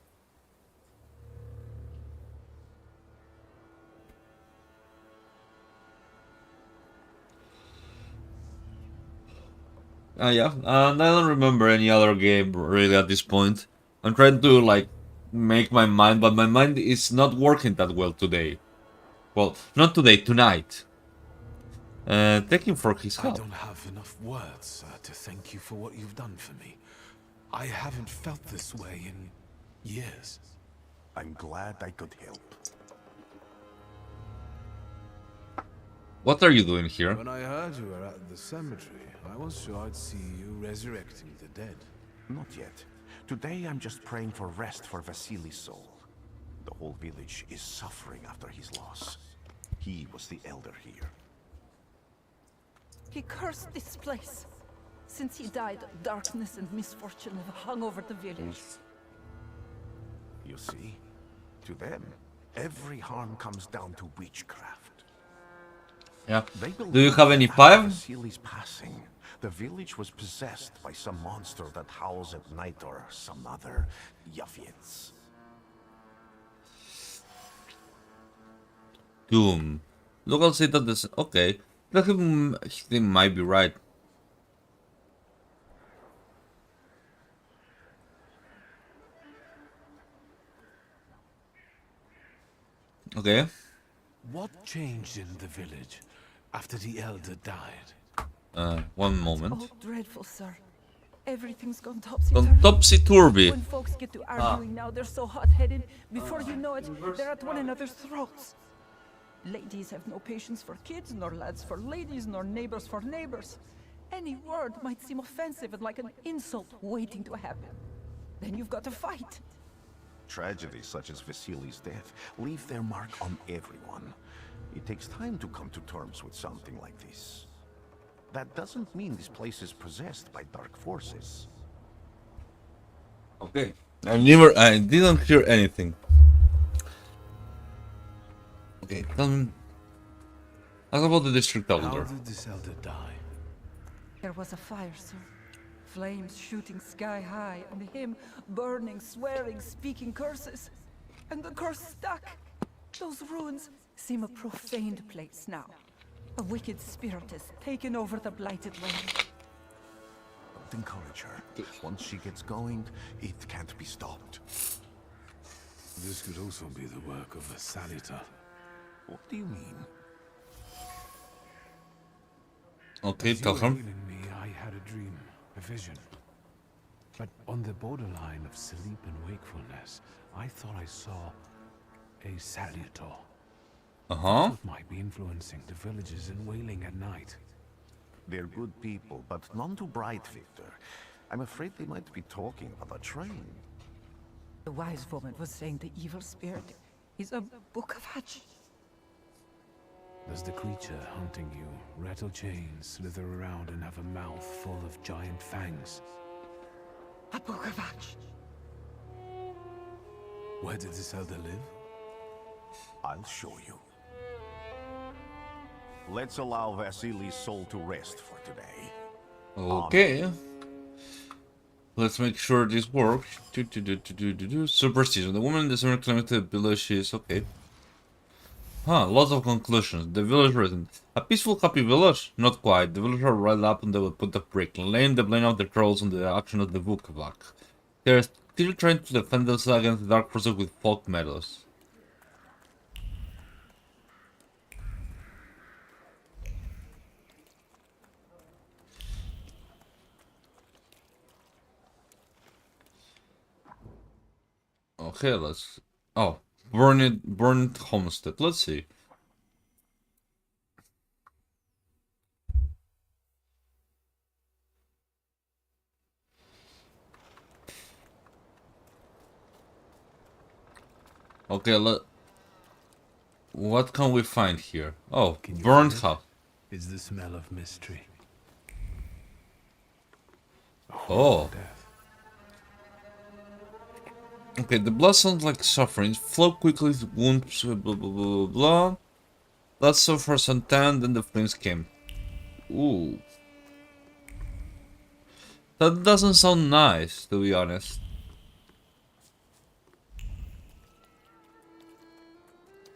Yeah, and I don't remember any other game really at this point. I'm trying to like make my mind, but my mind is not working that well today. Well, not today, tonight. Thank him for his I help. don't have enough words to thank you for what you've done for me. I haven't felt this way in years. I'm glad I could help. What are you doing here? When I heard you were at the cemetery, I was sure I'd see you resurrecting the dead. Not yet. Today I'm just praying for rest for Vasily's soul. The whole village is suffering after his loss. He was the elder here. He cursed this place. Since he died, darkness and misfortune have hung over the village. You see? To them, every harm comes down to witchcraft. Yeah. They Do you have any believe pipe? after Vasily's passing, the village was possessed by some monster that howls at night or some other Yafiets. Doom. Local say that this. Okay. He might be right. Okay. What changed in the village after the elder died? One moment. Oh, dreadful, sir. Everything's gone On topsy-turvy. When folks get to arguing now, they're so hot-headed. Before you know it, they're at one another's throats. Ladies have no patience for kids, nor lads for ladies, nor neighbors for neighbors. Any word might seem offensive and like an insult waiting to happen. Then you've got to fight. Tragedies such as Vasily's death leave their mark on everyone. It takes time to come to terms with something like this. That doesn't mean this place is possessed by dark forces. Okay. I didn't hear anything. Okay, tell me. How about the district How elder? did this elder die? There was a fire, sir. Flames shooting sky high, and him burning, swearing, speaking curses. And the curse stuck. Those ruins seem a profaned place now. A wicked spirit has taken over the blighted land. Don't encourage her. Once she gets going, it can't be stopped. This could also be the work of a Salita. What do you mean? Okay, As you tell were her. healing me, I had a dream, a vision. But on the borderline of sleep and wakefulness, I thought I saw a Salutor. Uh-huh. What might be influencing the villagers in Wailing at night? They're good people, but none too bright, Victor. I'm afraid they might be talking about a train. The wise woman was saying the evil spirit is a book of hatch. Does the creature hunting you rattle chains, slither around, and have a mouth full of giant fangs? A book of hatch. Where did this elder live? I'll show you. Let's allow Vasily's soul to rest for today. Okay. Let's make sure this works. Superstition. The woman in the center claims the village is okay. Huh, lots of conclusions. The village resident. A peaceful, happy village? Not quite. The villagers riled up and they would put the brick, laying the blame of the trolls on the action of the Vukavak. They're still trying to defend themselves against the dark forces with folk metals. Okay, let's... Oh, burnt homestead. Let's see. Okay, what can we find here? Oh, burnt house. It's the smell of mystery. Oh. Okay, the blood sounds like suffering. Flow quickly, wounds, blah blah blah blah blah. Blood suffered for some time, then the flames came. Ooh. That doesn't sound nice, to be honest.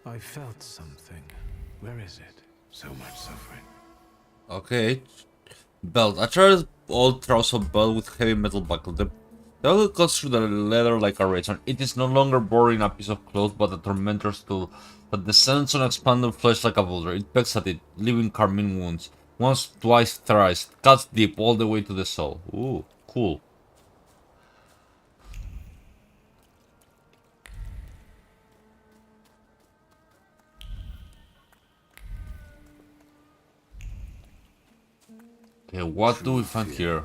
I felt something. Where is it? So much suffering. Okay. Belt. I tried old trouser belt with heavy metal buckle. The The owl cuts through the leather like a razor. It is no longer boring a piece of cloth, but a tormentor's tool that descends on expanded flesh like a boulder. It pecks at it, leaving carmine wounds. Once, twice, thrice. Cuts deep all the way to the soul. Ooh, cool. Okay, what do we find here?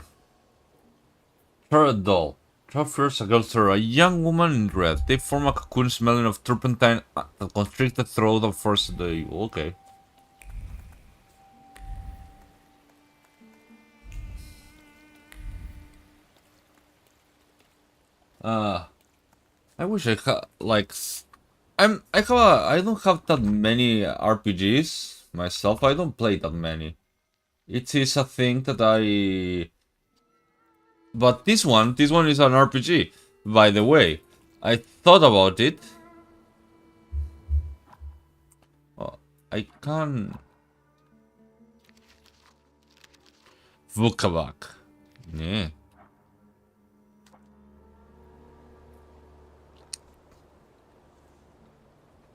Turret doll. 12 years ago, through a young woman in red. They form a cocoon smelling of turpentine that constricts the throat and forces the... Okay. I wish I had, like... I don't have that many RPGs myself. I don't play that many. It is a thing that I... But this one is an RPG, by the way. I thought about it. Oh, I can... Vukavak. Yeah.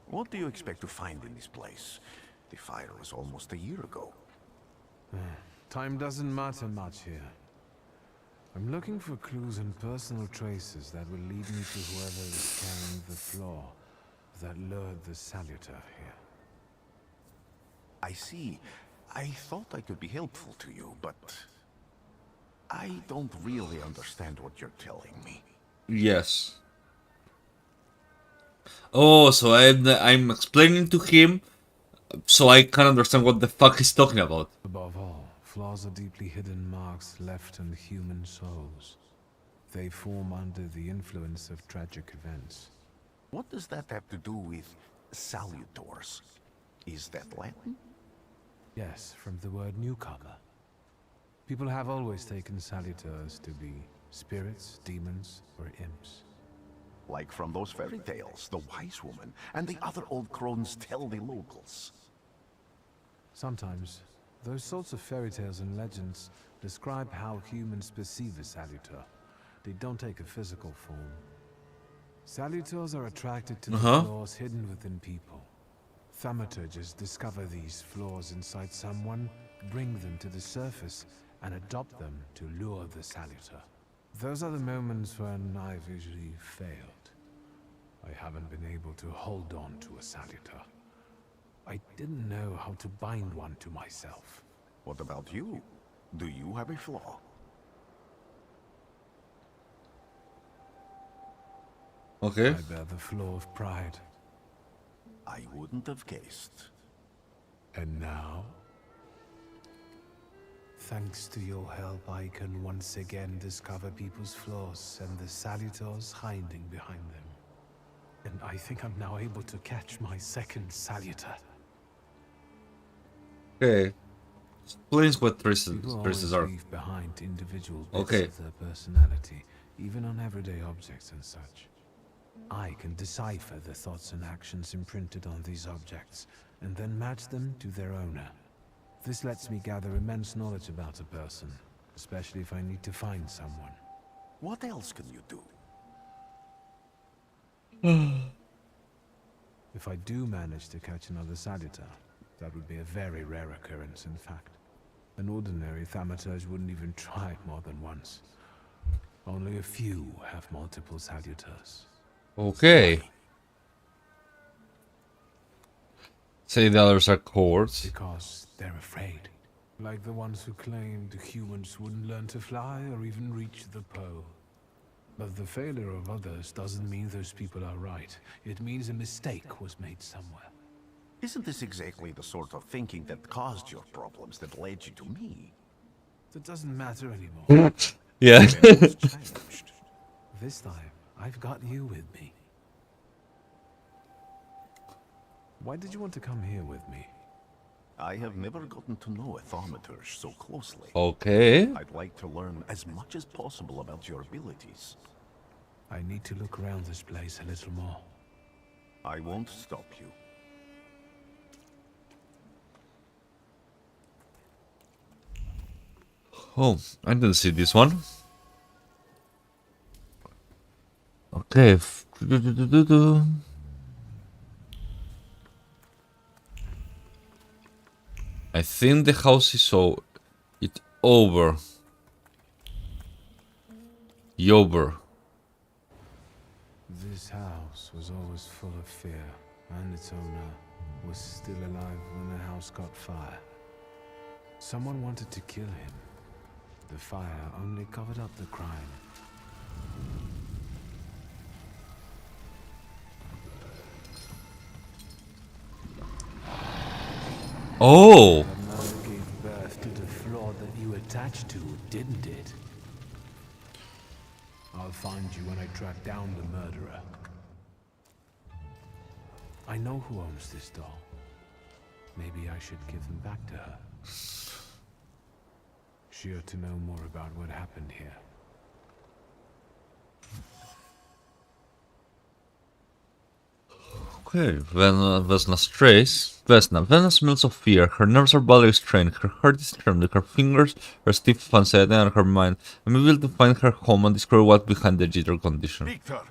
What do you expect to find in this place? The fire was almost a year ago. Time doesn't matter much here. I'm looking for clues and personal traces that will lead me to whoever is carrying the flaw that lured the Salutor here. I see. I thought I could be helpful to you, but... I don't really understand what you're telling me. Yes. Oh, so I'm explaining to him so I can understand what the fuck he's talking about. Above all, flaws are deeply hidden marks left in human souls. They form under the influence of tragic events. What does that have to do with salutors? Is that Latin? Yes, from the word newcomer. People have always taken salutors to be spirits, demons, or imps. Like from those fairy tales, the wise woman and the other old crones tell the locals. Sometimes, those sorts of fairy tales and legends describe how humans perceive a salutor. They don't take a physical form. Salutors are attracted to the flaws hidden within people. Thaumaturges discover these flaws inside someone, bring them to the surface, and adopt them to lure the salutor. Those are the moments when I've usually failed. I haven't been able to hold on to a salutor. I didn't know how to bind one to myself. What about you? Do you have a flaw? Okay. I bear the flaw of pride. I wouldn't have guessed. And now? Thanks to your help, I can once again discover people's flaws and the salutors hiding behind them. And I think I'm now able to catch my second salutor. Okay. Explains what traces are. Leave behind individual bits Okay. of their personality, even on everyday objects and such. I can decipher the thoughts and actions imprinted on these objects, and then match them to their owner. This lets me gather immense knowledge about a person, especially if I need to find someone. What else can you do? If I do manage to catch another salutor, that would be a very rare occurrence, in fact. An ordinary Thaumaturge wouldn't even try more than once. Only a few have multiple salutors. Okay. Say the others are cowards. Because they're afraid. Like the ones who claimed humans wouldn't learn to fly or even reach the pole. But the failure of others doesn't mean those people are right. It means a mistake was made somewhere. Isn't this exactly the sort of thinking that caused your problems that led you to me? That doesn't matter anymore. Yeah. This time, I've got you with me. Why did you want to come here with me? I have never gotten to know a Thaumaturge so closely. Okay. I'd like to learn as much as possible about your abilities. I need to look around this place a little more. I won't stop you. Oh, I didn't see this one. Okay. I think the house is so it's over. Yober. This house was always full of fear, and its owner was still alive when the house caught fire. Someone wanted to kill him. The fire only covered up the crime. Oh! That mother gave birth to the flaw that you attached to, didn't it? I'll find you when I track down the murderer. I know who owns this doll. Maybe I should give them back to her. She ought to know more about what happened here. Okay, Vesna strays. Vesna smells of fear. Her nerves are badly strained. Her heart is trembling. Her fingers are stiff of anxiety, and her mind. I'm able to find her home and discover what's behind the jitter condition. Victor!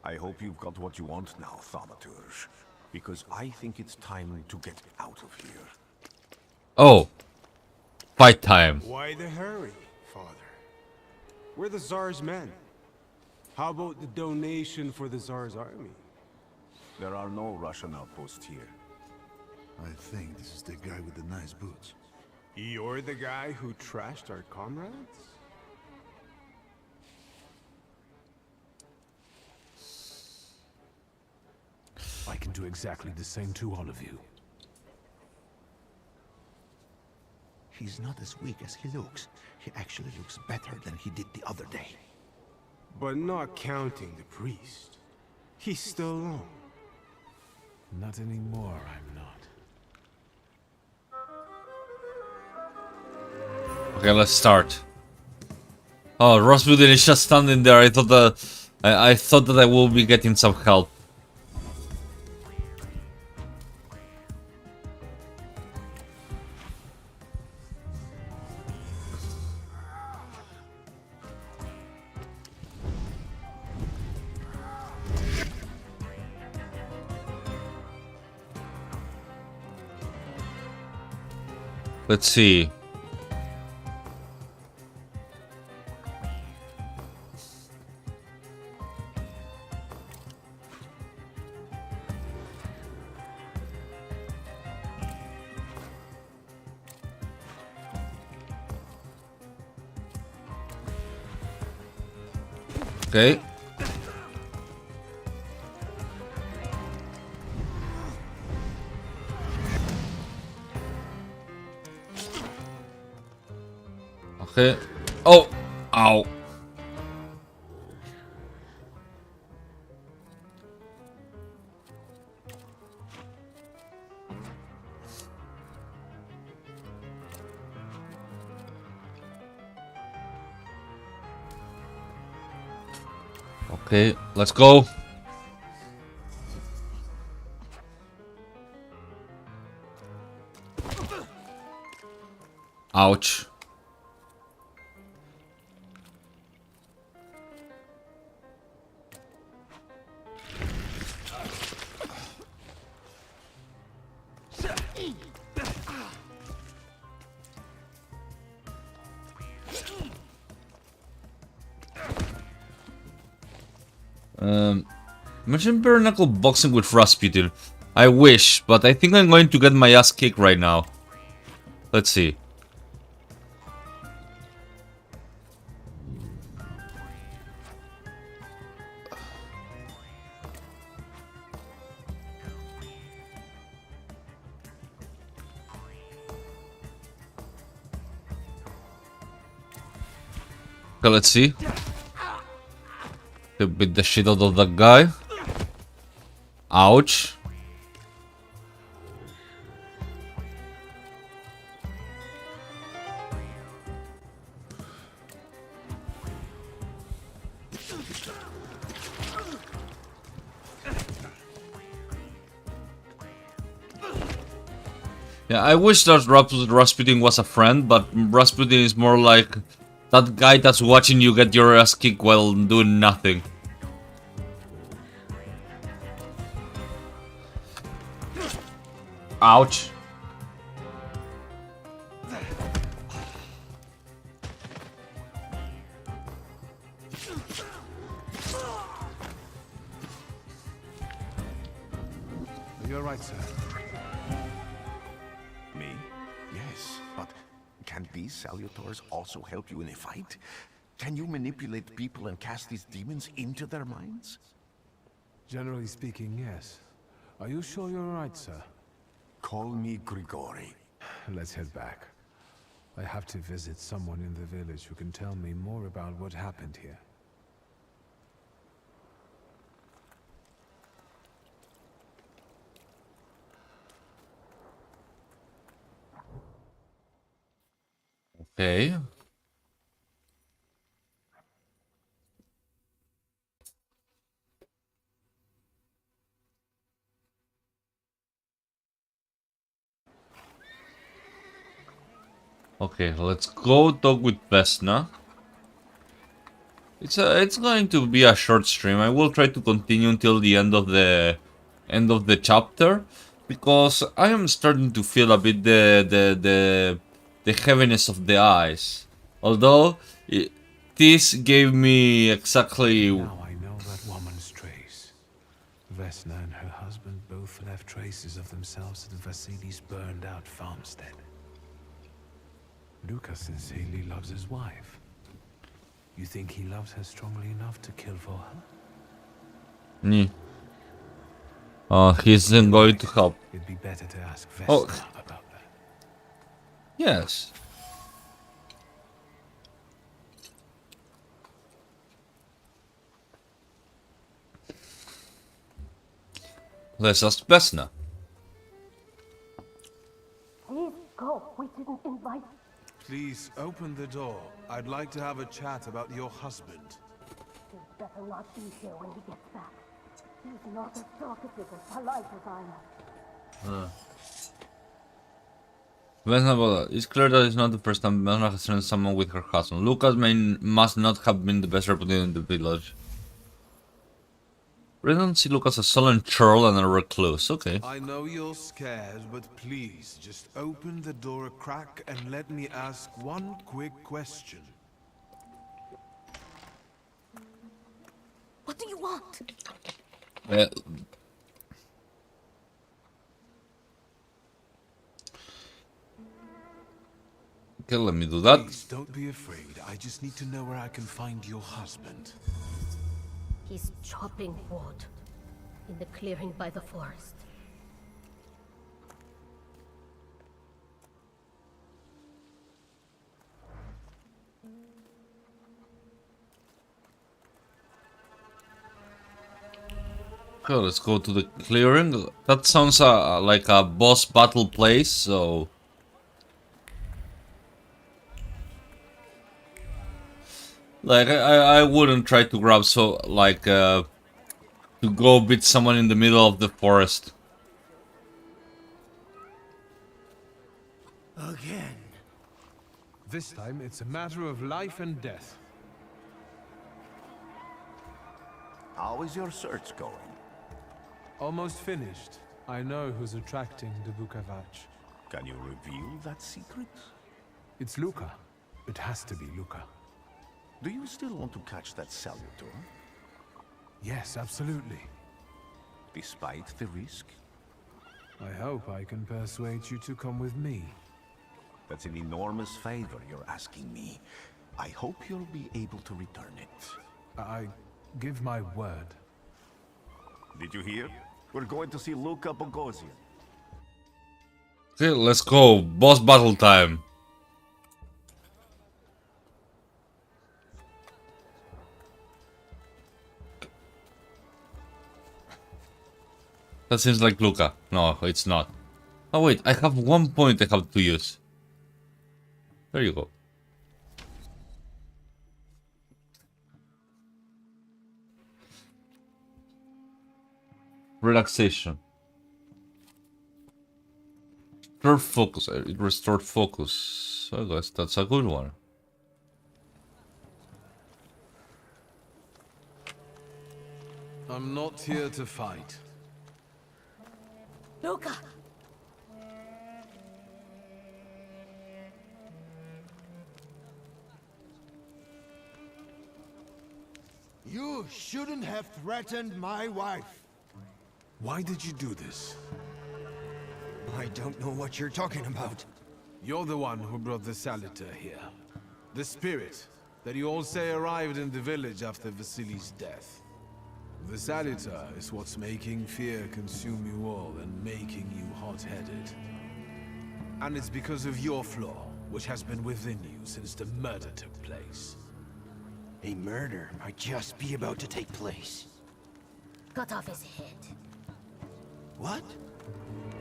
I hope you've got what you want now, Thaumaturge. Because I think it's time to get out of here. Oh. Fight time. Why the hurry, Father? We're the Tsar's men. How about the donation for the Tsar's army? There are no Russian outposts here. I think this is the guy with the nice boots. You're the guy who trashed our comrades? I can do exactly the same to all of you. He's not as weak as he looks. He actually looks better than he did the other day. But not counting the priest. He's still alone. Not anymore, I'm not. Okay, let's start. Oh, Rasputin is just standing there. I thought that I thought that I will be getting some help. Let's see. Okay. Okay. Oh! Ow. Okay, let's go. Ouch. Imagine bare knuckle boxing with Rasputin. I wish, but I think I'm going to get my ass kicked right now. Let's see. Okay, let's see. To beat the shit out of that guy. Ouch. Yeah, I wish that Rasputin was a friend, but Rasputin is more like That guy that's watching you get your ass kicked while doing nothing. Ouch. You're right, sir. Me? Yes, but can these salutors also help you in a fight? Can you manipulate people and cast these demons into their minds? Generally speaking, yes. Are you sure you're right, sir? Call me Grigori. Let's head back. I have to visit someone in the village who can tell me more about what happened here. Okay. Okay, let's go talk with Vesna. It's going to be a short stream. I will try to continue until the end of the chapter, because I am starting to feel a bit the heaviness of the eyes. Although this gave me exactly. Now I know that woman's trace. Vesna and her husband both left traces of themselves at Vasili's burned out farmstead. Lucas sincerely loves his wife. You think he loves her strongly enough to kill for her? He isn't going to help. It'd be better to ask Vesna about that. Yes. Let's ask Vesna. Please go. We didn't invite. Please open the door. I'd like to have a chat about your husband. He'd better not be here when he gets back. He's not as talkative and polite as I am. Vesna, it's clear that it's not the first time Vesna has sent someone with her husband. Lucas must not have been the best reputed in the village. Residents see Lucas as a sullen churl and a recluse. Okay. I know you're scared, but please just open the door a crack and let me ask one quick question. What do you want? Okay, let me do that. Please don't be afraid. I just need to know where I can find your husband. He's chopping wood in the clearing by the forest. Okay, let's go to the clearing. That sounds like a boss battle place, so... Like, I wouldn't try to grab to go beat someone in the middle of the forest. Again. This time, it's a matter of life and death. How is your search going? Almost finished. I know who's attracting the Bukavach. Can you reveal that secret? It's Luca. It has to be Luca. Do you still want to catch that salutor? Yes, absolutely. Despite the risk? I hope I can persuade you to come with me. That's an enormous favor you're asking me. I hope you'll be able to return it. I give my word. Did you hear? We're going to see Luca Bogosian. Okay, let's go. Boss battle time. That seems like Luca. No, it's not. Oh wait, I have 1 point I have to use. There you go. Relaxation. Restore focus. It restored focus. So I guess that's a good one. I'm not here to fight. Luca! You shouldn't have threatened my wife. Why did you do this? I don't know what you're talking about. You're the one who brought the Saliter here. The spirit that you all say arrived in the village after Vasily's death. The Saliter is what's making fear consume you all and making you hot-headed. And it's because of your flaw, which has been within you since the murder took place. A murder might just be about to take place. Cut off his head. What?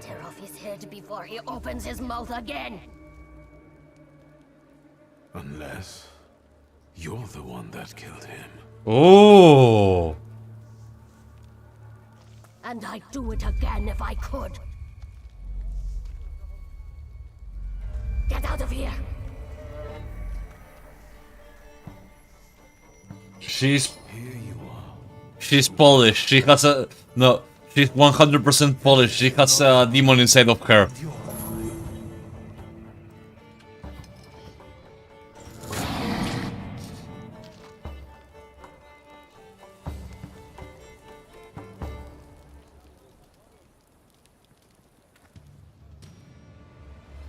Tear off his head before he opens his mouth again. Unless you're the one that killed him. Oh. And I'd do it again if I could. Get out of here! She's Polish. She has a no. She's 100% Polish. She has a demon inside of her.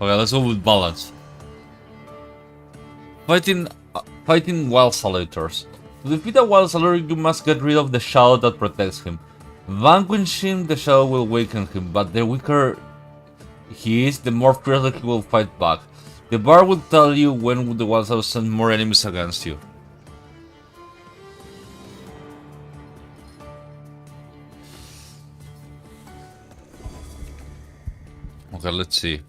Okay, let's go with balance. Fighting wild saluters. To defeat a wild saluter, you must get rid of the shadow that protects him. Vanquishing the shadow will weaken him, but the weaker he is, the more fiercely he will fight back. The bard will tell you when the wild saluters send more enemies against you. Okay, let's see.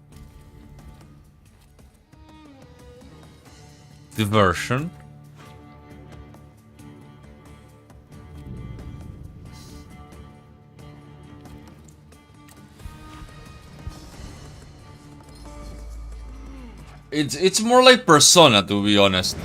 Diversion. It's more like Persona, to be honest.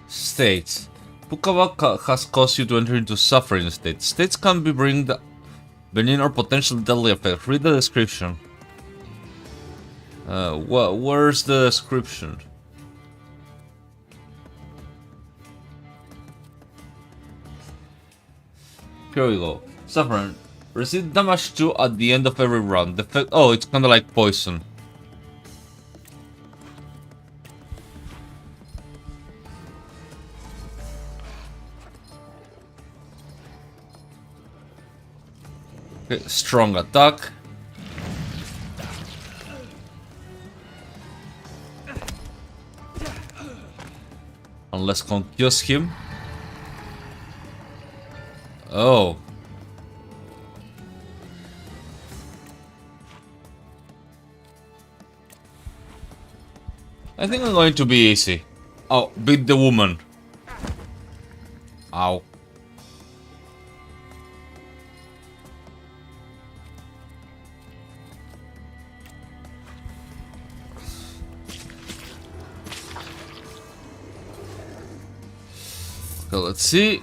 States. Pukavak has caused you to enter into suffering states. States can be bring benign or potential deadly effects. Read the description. Where's the description? Here we go. Suffering. Receive damage 2 at the end of every round. Oh, it's kinda like poison. Okay, strong attack. And let's confuse him. Oh. I think I'm going to be easy. Oh, beat the woman. Ow. So let's see.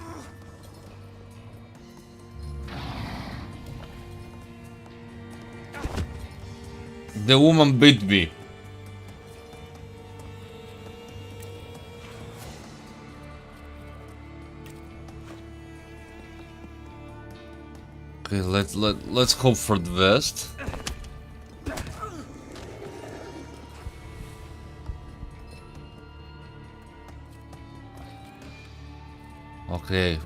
The woman beat me. Okay, let's hope for the best. Okay.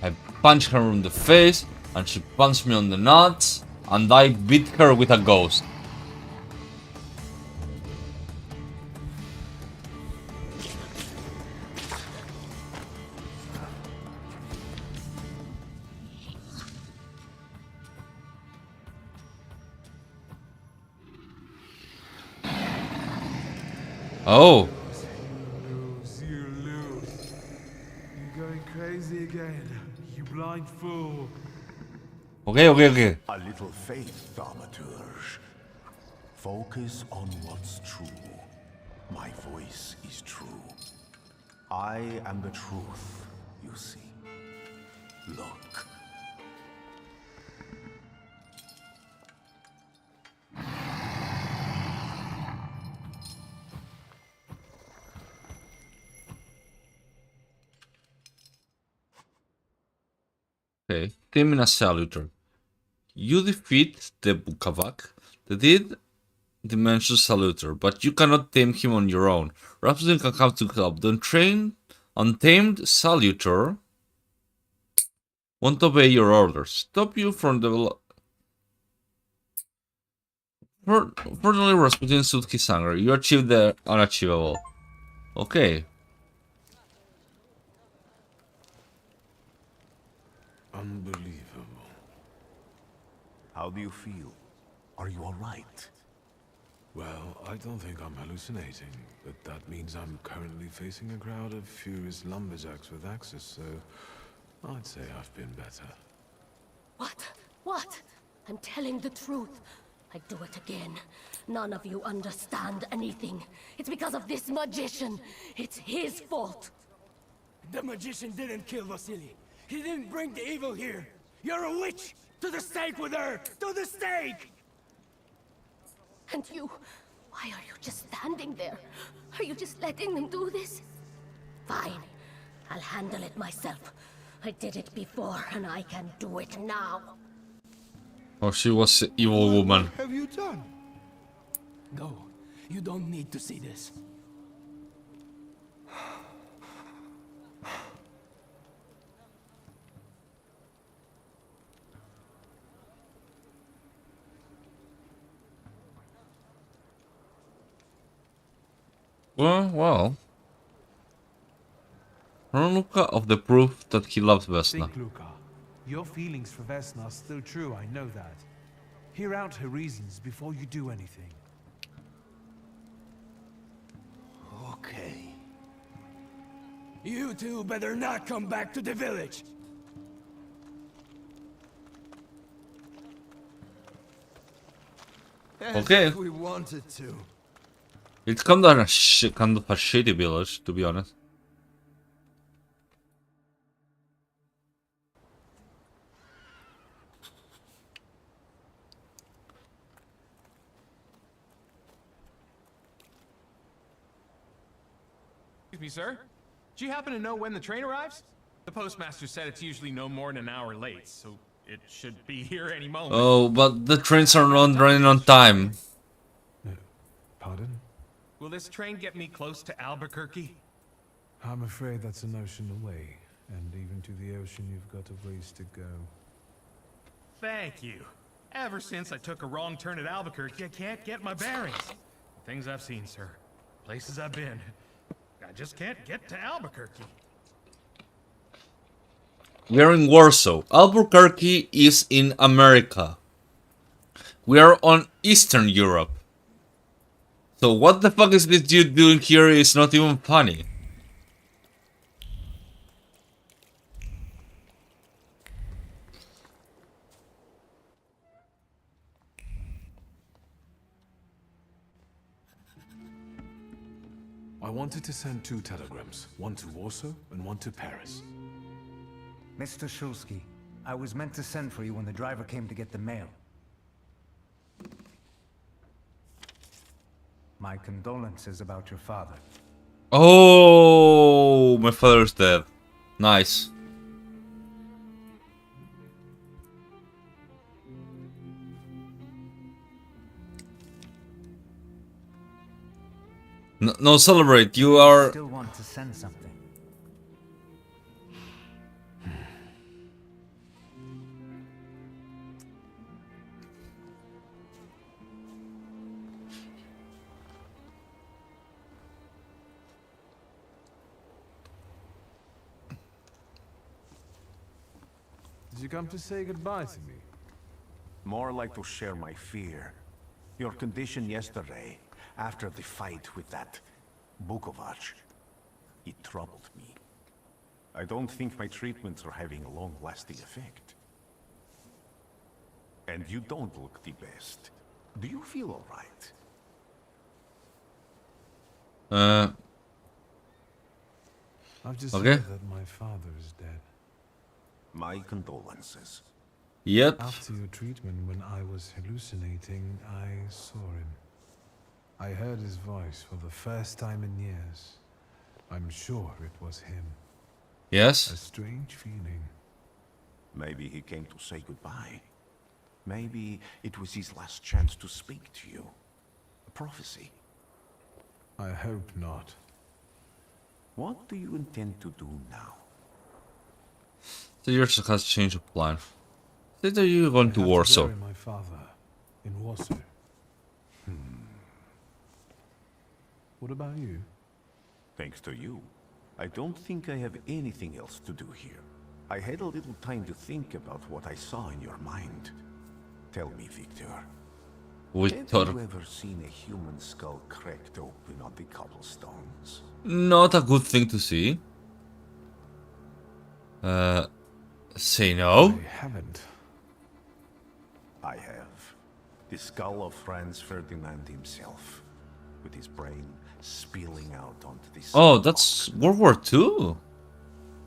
I punched her in the face, and she punched me on the nuts, and I beat her with a ghost. Oh. You lose. You're going crazy again, you blind fool. Okay. A little faith, Thaumaturge. Focus on what's true. My voice is true. I am the truth, you see. Look. Okay. Timina Salutor. You defeat the Bukavak, the dimension Salutor, but you cannot tame him on your own. Rhapsody can come to help. The untamed Salutor won't obey your orders. Stop you from the Fortunately, Rasputin soothed his anger. You achieved the unachievable. Okay. Unbelievable. How do you feel? Are you alright? Well, I don't think I'm hallucinating, but that means I'm currently facing a crowd of furious lumberjacks with axes, so I'd say I've been better. What? I'm telling the truth. I do it again. None of you understand anything. It's because of this magician. It's his fault. The magician didn't kill Vasily. He didn't bring the evil here. You're a witch! To the stake with her! To the stake! And you... why are you just standing there? Are you just letting them do this? Fine. I'll handle it myself. I did it before, and I can do it now. Oh, she was an evil woman. What have you done? Go. You don't need to see this. Well. Run Luca of the proof that he loves Vesna. Think, Luca. Your feelings for Vesna are still true, I know that. Hear out her reasons before you do anything. Okay. You two better not come back to the village. Okay. We wanted to. It's kind of a shitty village, to be honest. Excuse me, sir. Do you happen to know when the train arrives? The postmaster said it's usually no more than an hour late, so it should be here any moment. Oh, but the trains are not running on time. Pardon? Will this train get me close to Albuquerque? I'm afraid that's an ocean away, and even to the ocean you've got a ways to go. Thank you. Ever since I took a wrong turn at Albuquerque, I can't get my bearings. Things I've seen, sir. Places I've been. I just can't get to Albuquerque. We are in Warsaw. Albuquerque is in America. We are on Eastern Europe. So what the fuck is this dude doing here is not even funny. I wanted to send 2 telegrams, one to Warsaw and one to Paris. Mr. Shulsky, I was meant to send for you when the driver came to get the mail. My condolences about your father. Oh, my father's dead. Nice. No, celebrate. You are. Still want to send something. Did you come to say goodbye to me? More like to share my fear. Your condition yesterday, after the fight with that Bukovac. It troubled me. I don't think my treatments are having a long-lasting effect. And you don't look the best. Do you feel all right? I've just Okay. heard that my father is dead. My condolences. Yep. After your treatment, when I was hallucinating, I saw him. I heard his voice for the first time in years. I'm sure it was him. Yes. A strange feeling. Maybe he came to say goodbye. Maybe it was his last chance to speak to you. A prophecy. I hope not. What do you intend to do now? The years has changed of plan. Say that you're going to Warsaw. bury my father in Warsaw. What about you? Thanks to you. I don't think I have anything else to do here. I had a little time to think about what I saw in your mind. Tell me, Victor. Have you ever seen a human skull cracked open on the cobblestones? Not a good thing to see. Say no. I haven't. I have. The skull of Franz Ferdinand himself, with his brain spilling out onto the Oh, that's World War II.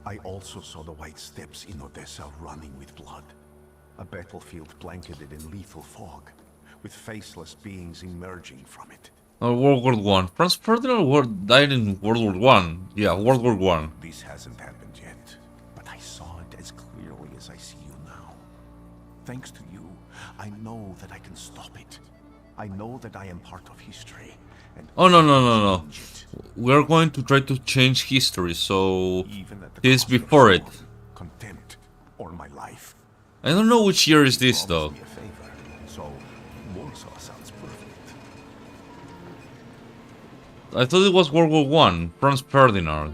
I also saw the white steppes in Odessa running with blood. A battlefield blanketed in lethal fog, with faceless beings emerging from it. World War One. Franz Ferdinand died in World War One. Yeah, World War One. This hasn't happened yet, but I saw it as clearly as I see you now. Thanks to you, I know that I can stop it. I know that I am part of history. And Oh no. We're going to try to change history, so this before it. Contempt or my life. I don't know which year is this though. Me a favor, so Warsaw sounds perfect. I thought it was World War One. Franz Ferdinand.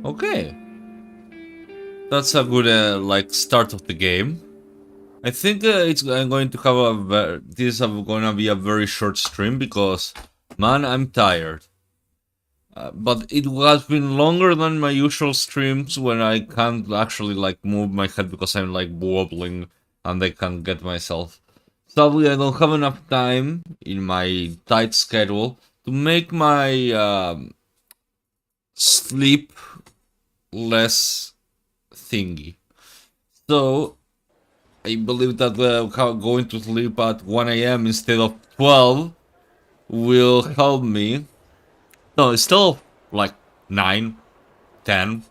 Okay. That's a good like start of the game. I think I'm going to have this is gonna be a very short stream because man, I'm tired. But it has been longer than my usual streams when I can't actually like move my head because I'm like wobbling and I can't get myself. Sadly, I don't have enough time in my tight schedule to make my sleep less thingy. So I believe that going to sleep at 1 AM instead of 12 will help me. No, it's still like 9, 10.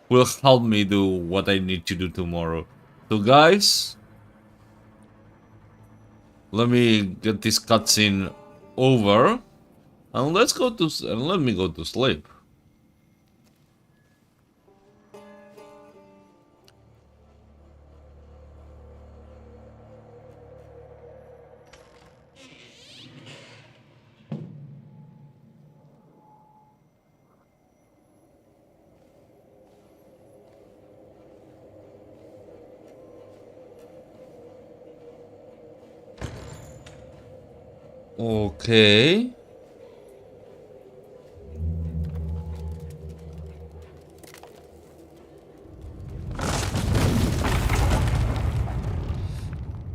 Will help me do what I need to do tomorrow. So guys, let me get this cutscene over and let me go to sleep. Okay.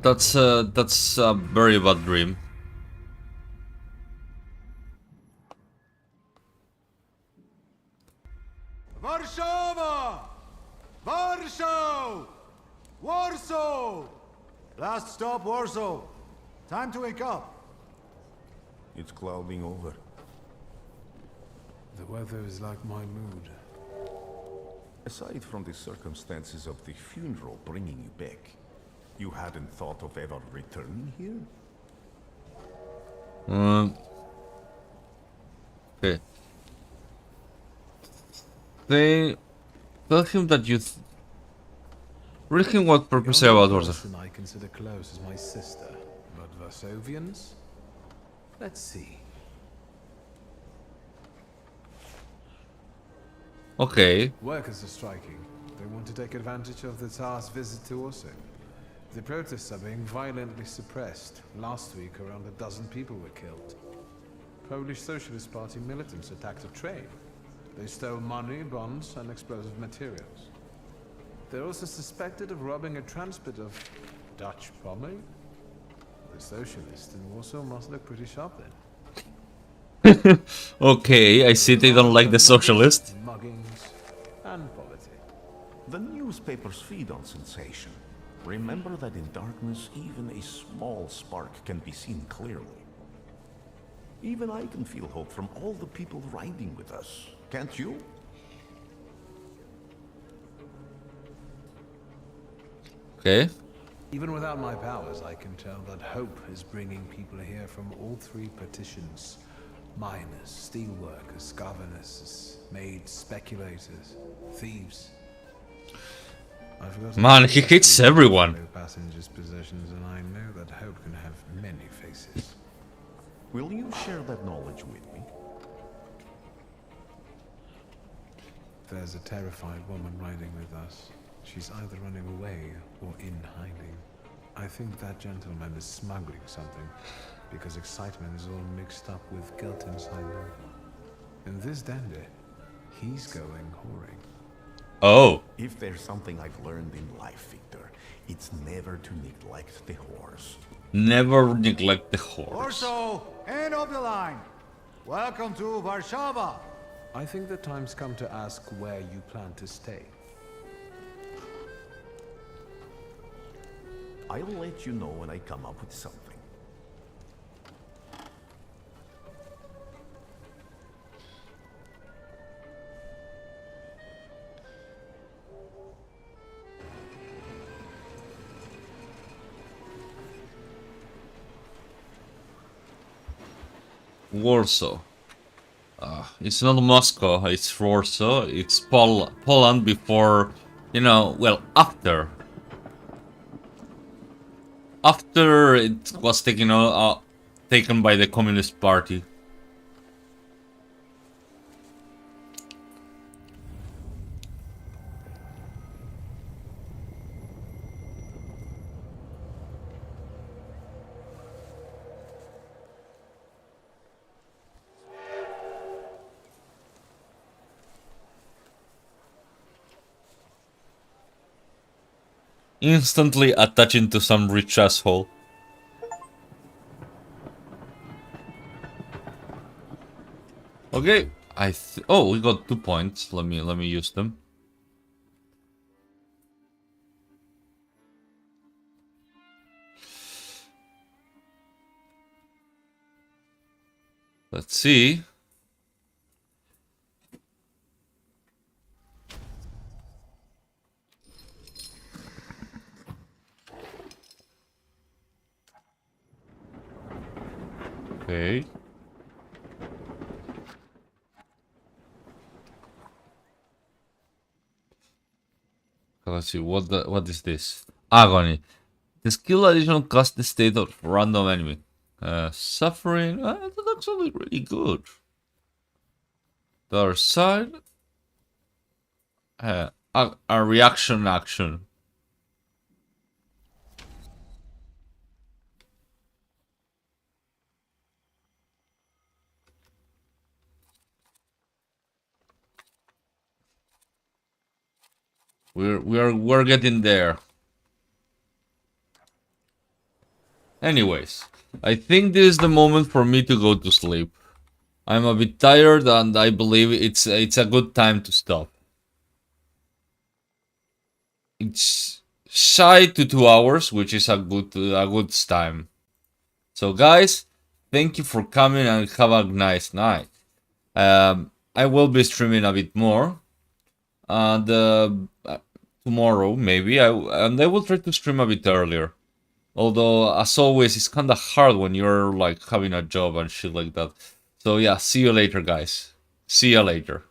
That's a very bad dream. Warszawa! Warsaw! Warsaw! Last stop, Warsaw. Time to wake up. It's clouding over. The weather is like my mood. Aside from the circumstances of the funeral bringing you back, you hadn't thought of ever returning here? Okay. Tell him that you read him what purpose about Warsaw. The only person I consider close is my sister, but Varsovians? Let's see. Okay. Workers are striking. They want to take advantage of the Tsar's visit to Warsaw. The protests are being violently suppressed. Last week, around a dozen people were killed. Polish Socialist Party militants attacked a train. They stole money, bonds, and explosive materials. They're also suspected of robbing a transport of Dutch pomade. The socialists in Warsaw must look pretty sharp then. Okay, I see they don't like the socialist. Muggings and poverty. The newspapers feed on sensation. Remember that in darkness, even a small spark can be seen clearly. Even I can feel hope from all the people riding with us. Can't you? Okay. Even without my powers, I can tell that hope is bringing people here from all three petitions. Miners, steelworkers, governors, maids, speculators, thieves. Man, he hates everyone. Passengers' possessions, and I know that hope can have many faces. Will you share that knowledge with me? There's a terrified woman riding with us. She's either running away or in hiding. I think that gentleman is smuggling something, because excitement is all mixed up with guilt inside him. And this dandy, he's going whoring. Oh. If there's something I've learned in life, Victor, it's never to neglect the horse. Never neglect the horse. Warsaw, end of the line. Welcome to Warsaw. I think the time's come to ask where you plan to stay. I'll let you know when I come up with something. Warsaw. It's not Moscow, it's Warsaw. It's Poland before, you know, well, after. After it was taken by the Communist Party. Instantly attaching to some rich asshole. Okay, oh, we got 2 points. Let me use them. Let's see. Okay. Let's see, what is this? Agony. The skill addition costs the state of random enemy. Suffering. That's actually really good. The other side. A reaction action. We're getting there. Anyways, I think this is the moment for me to go to sleep. I'm a bit tired and I believe it's a good time to stop. It's shy to 2 hours, which is a good time. So guys, thank you for coming and have a nice night. I will be streaming a bit more, and tomorrow maybe I will try to stream a bit earlier. Although, as always, it's kind of hard when you're like having a job and shit like that. So yeah, see you later, guys. See you later.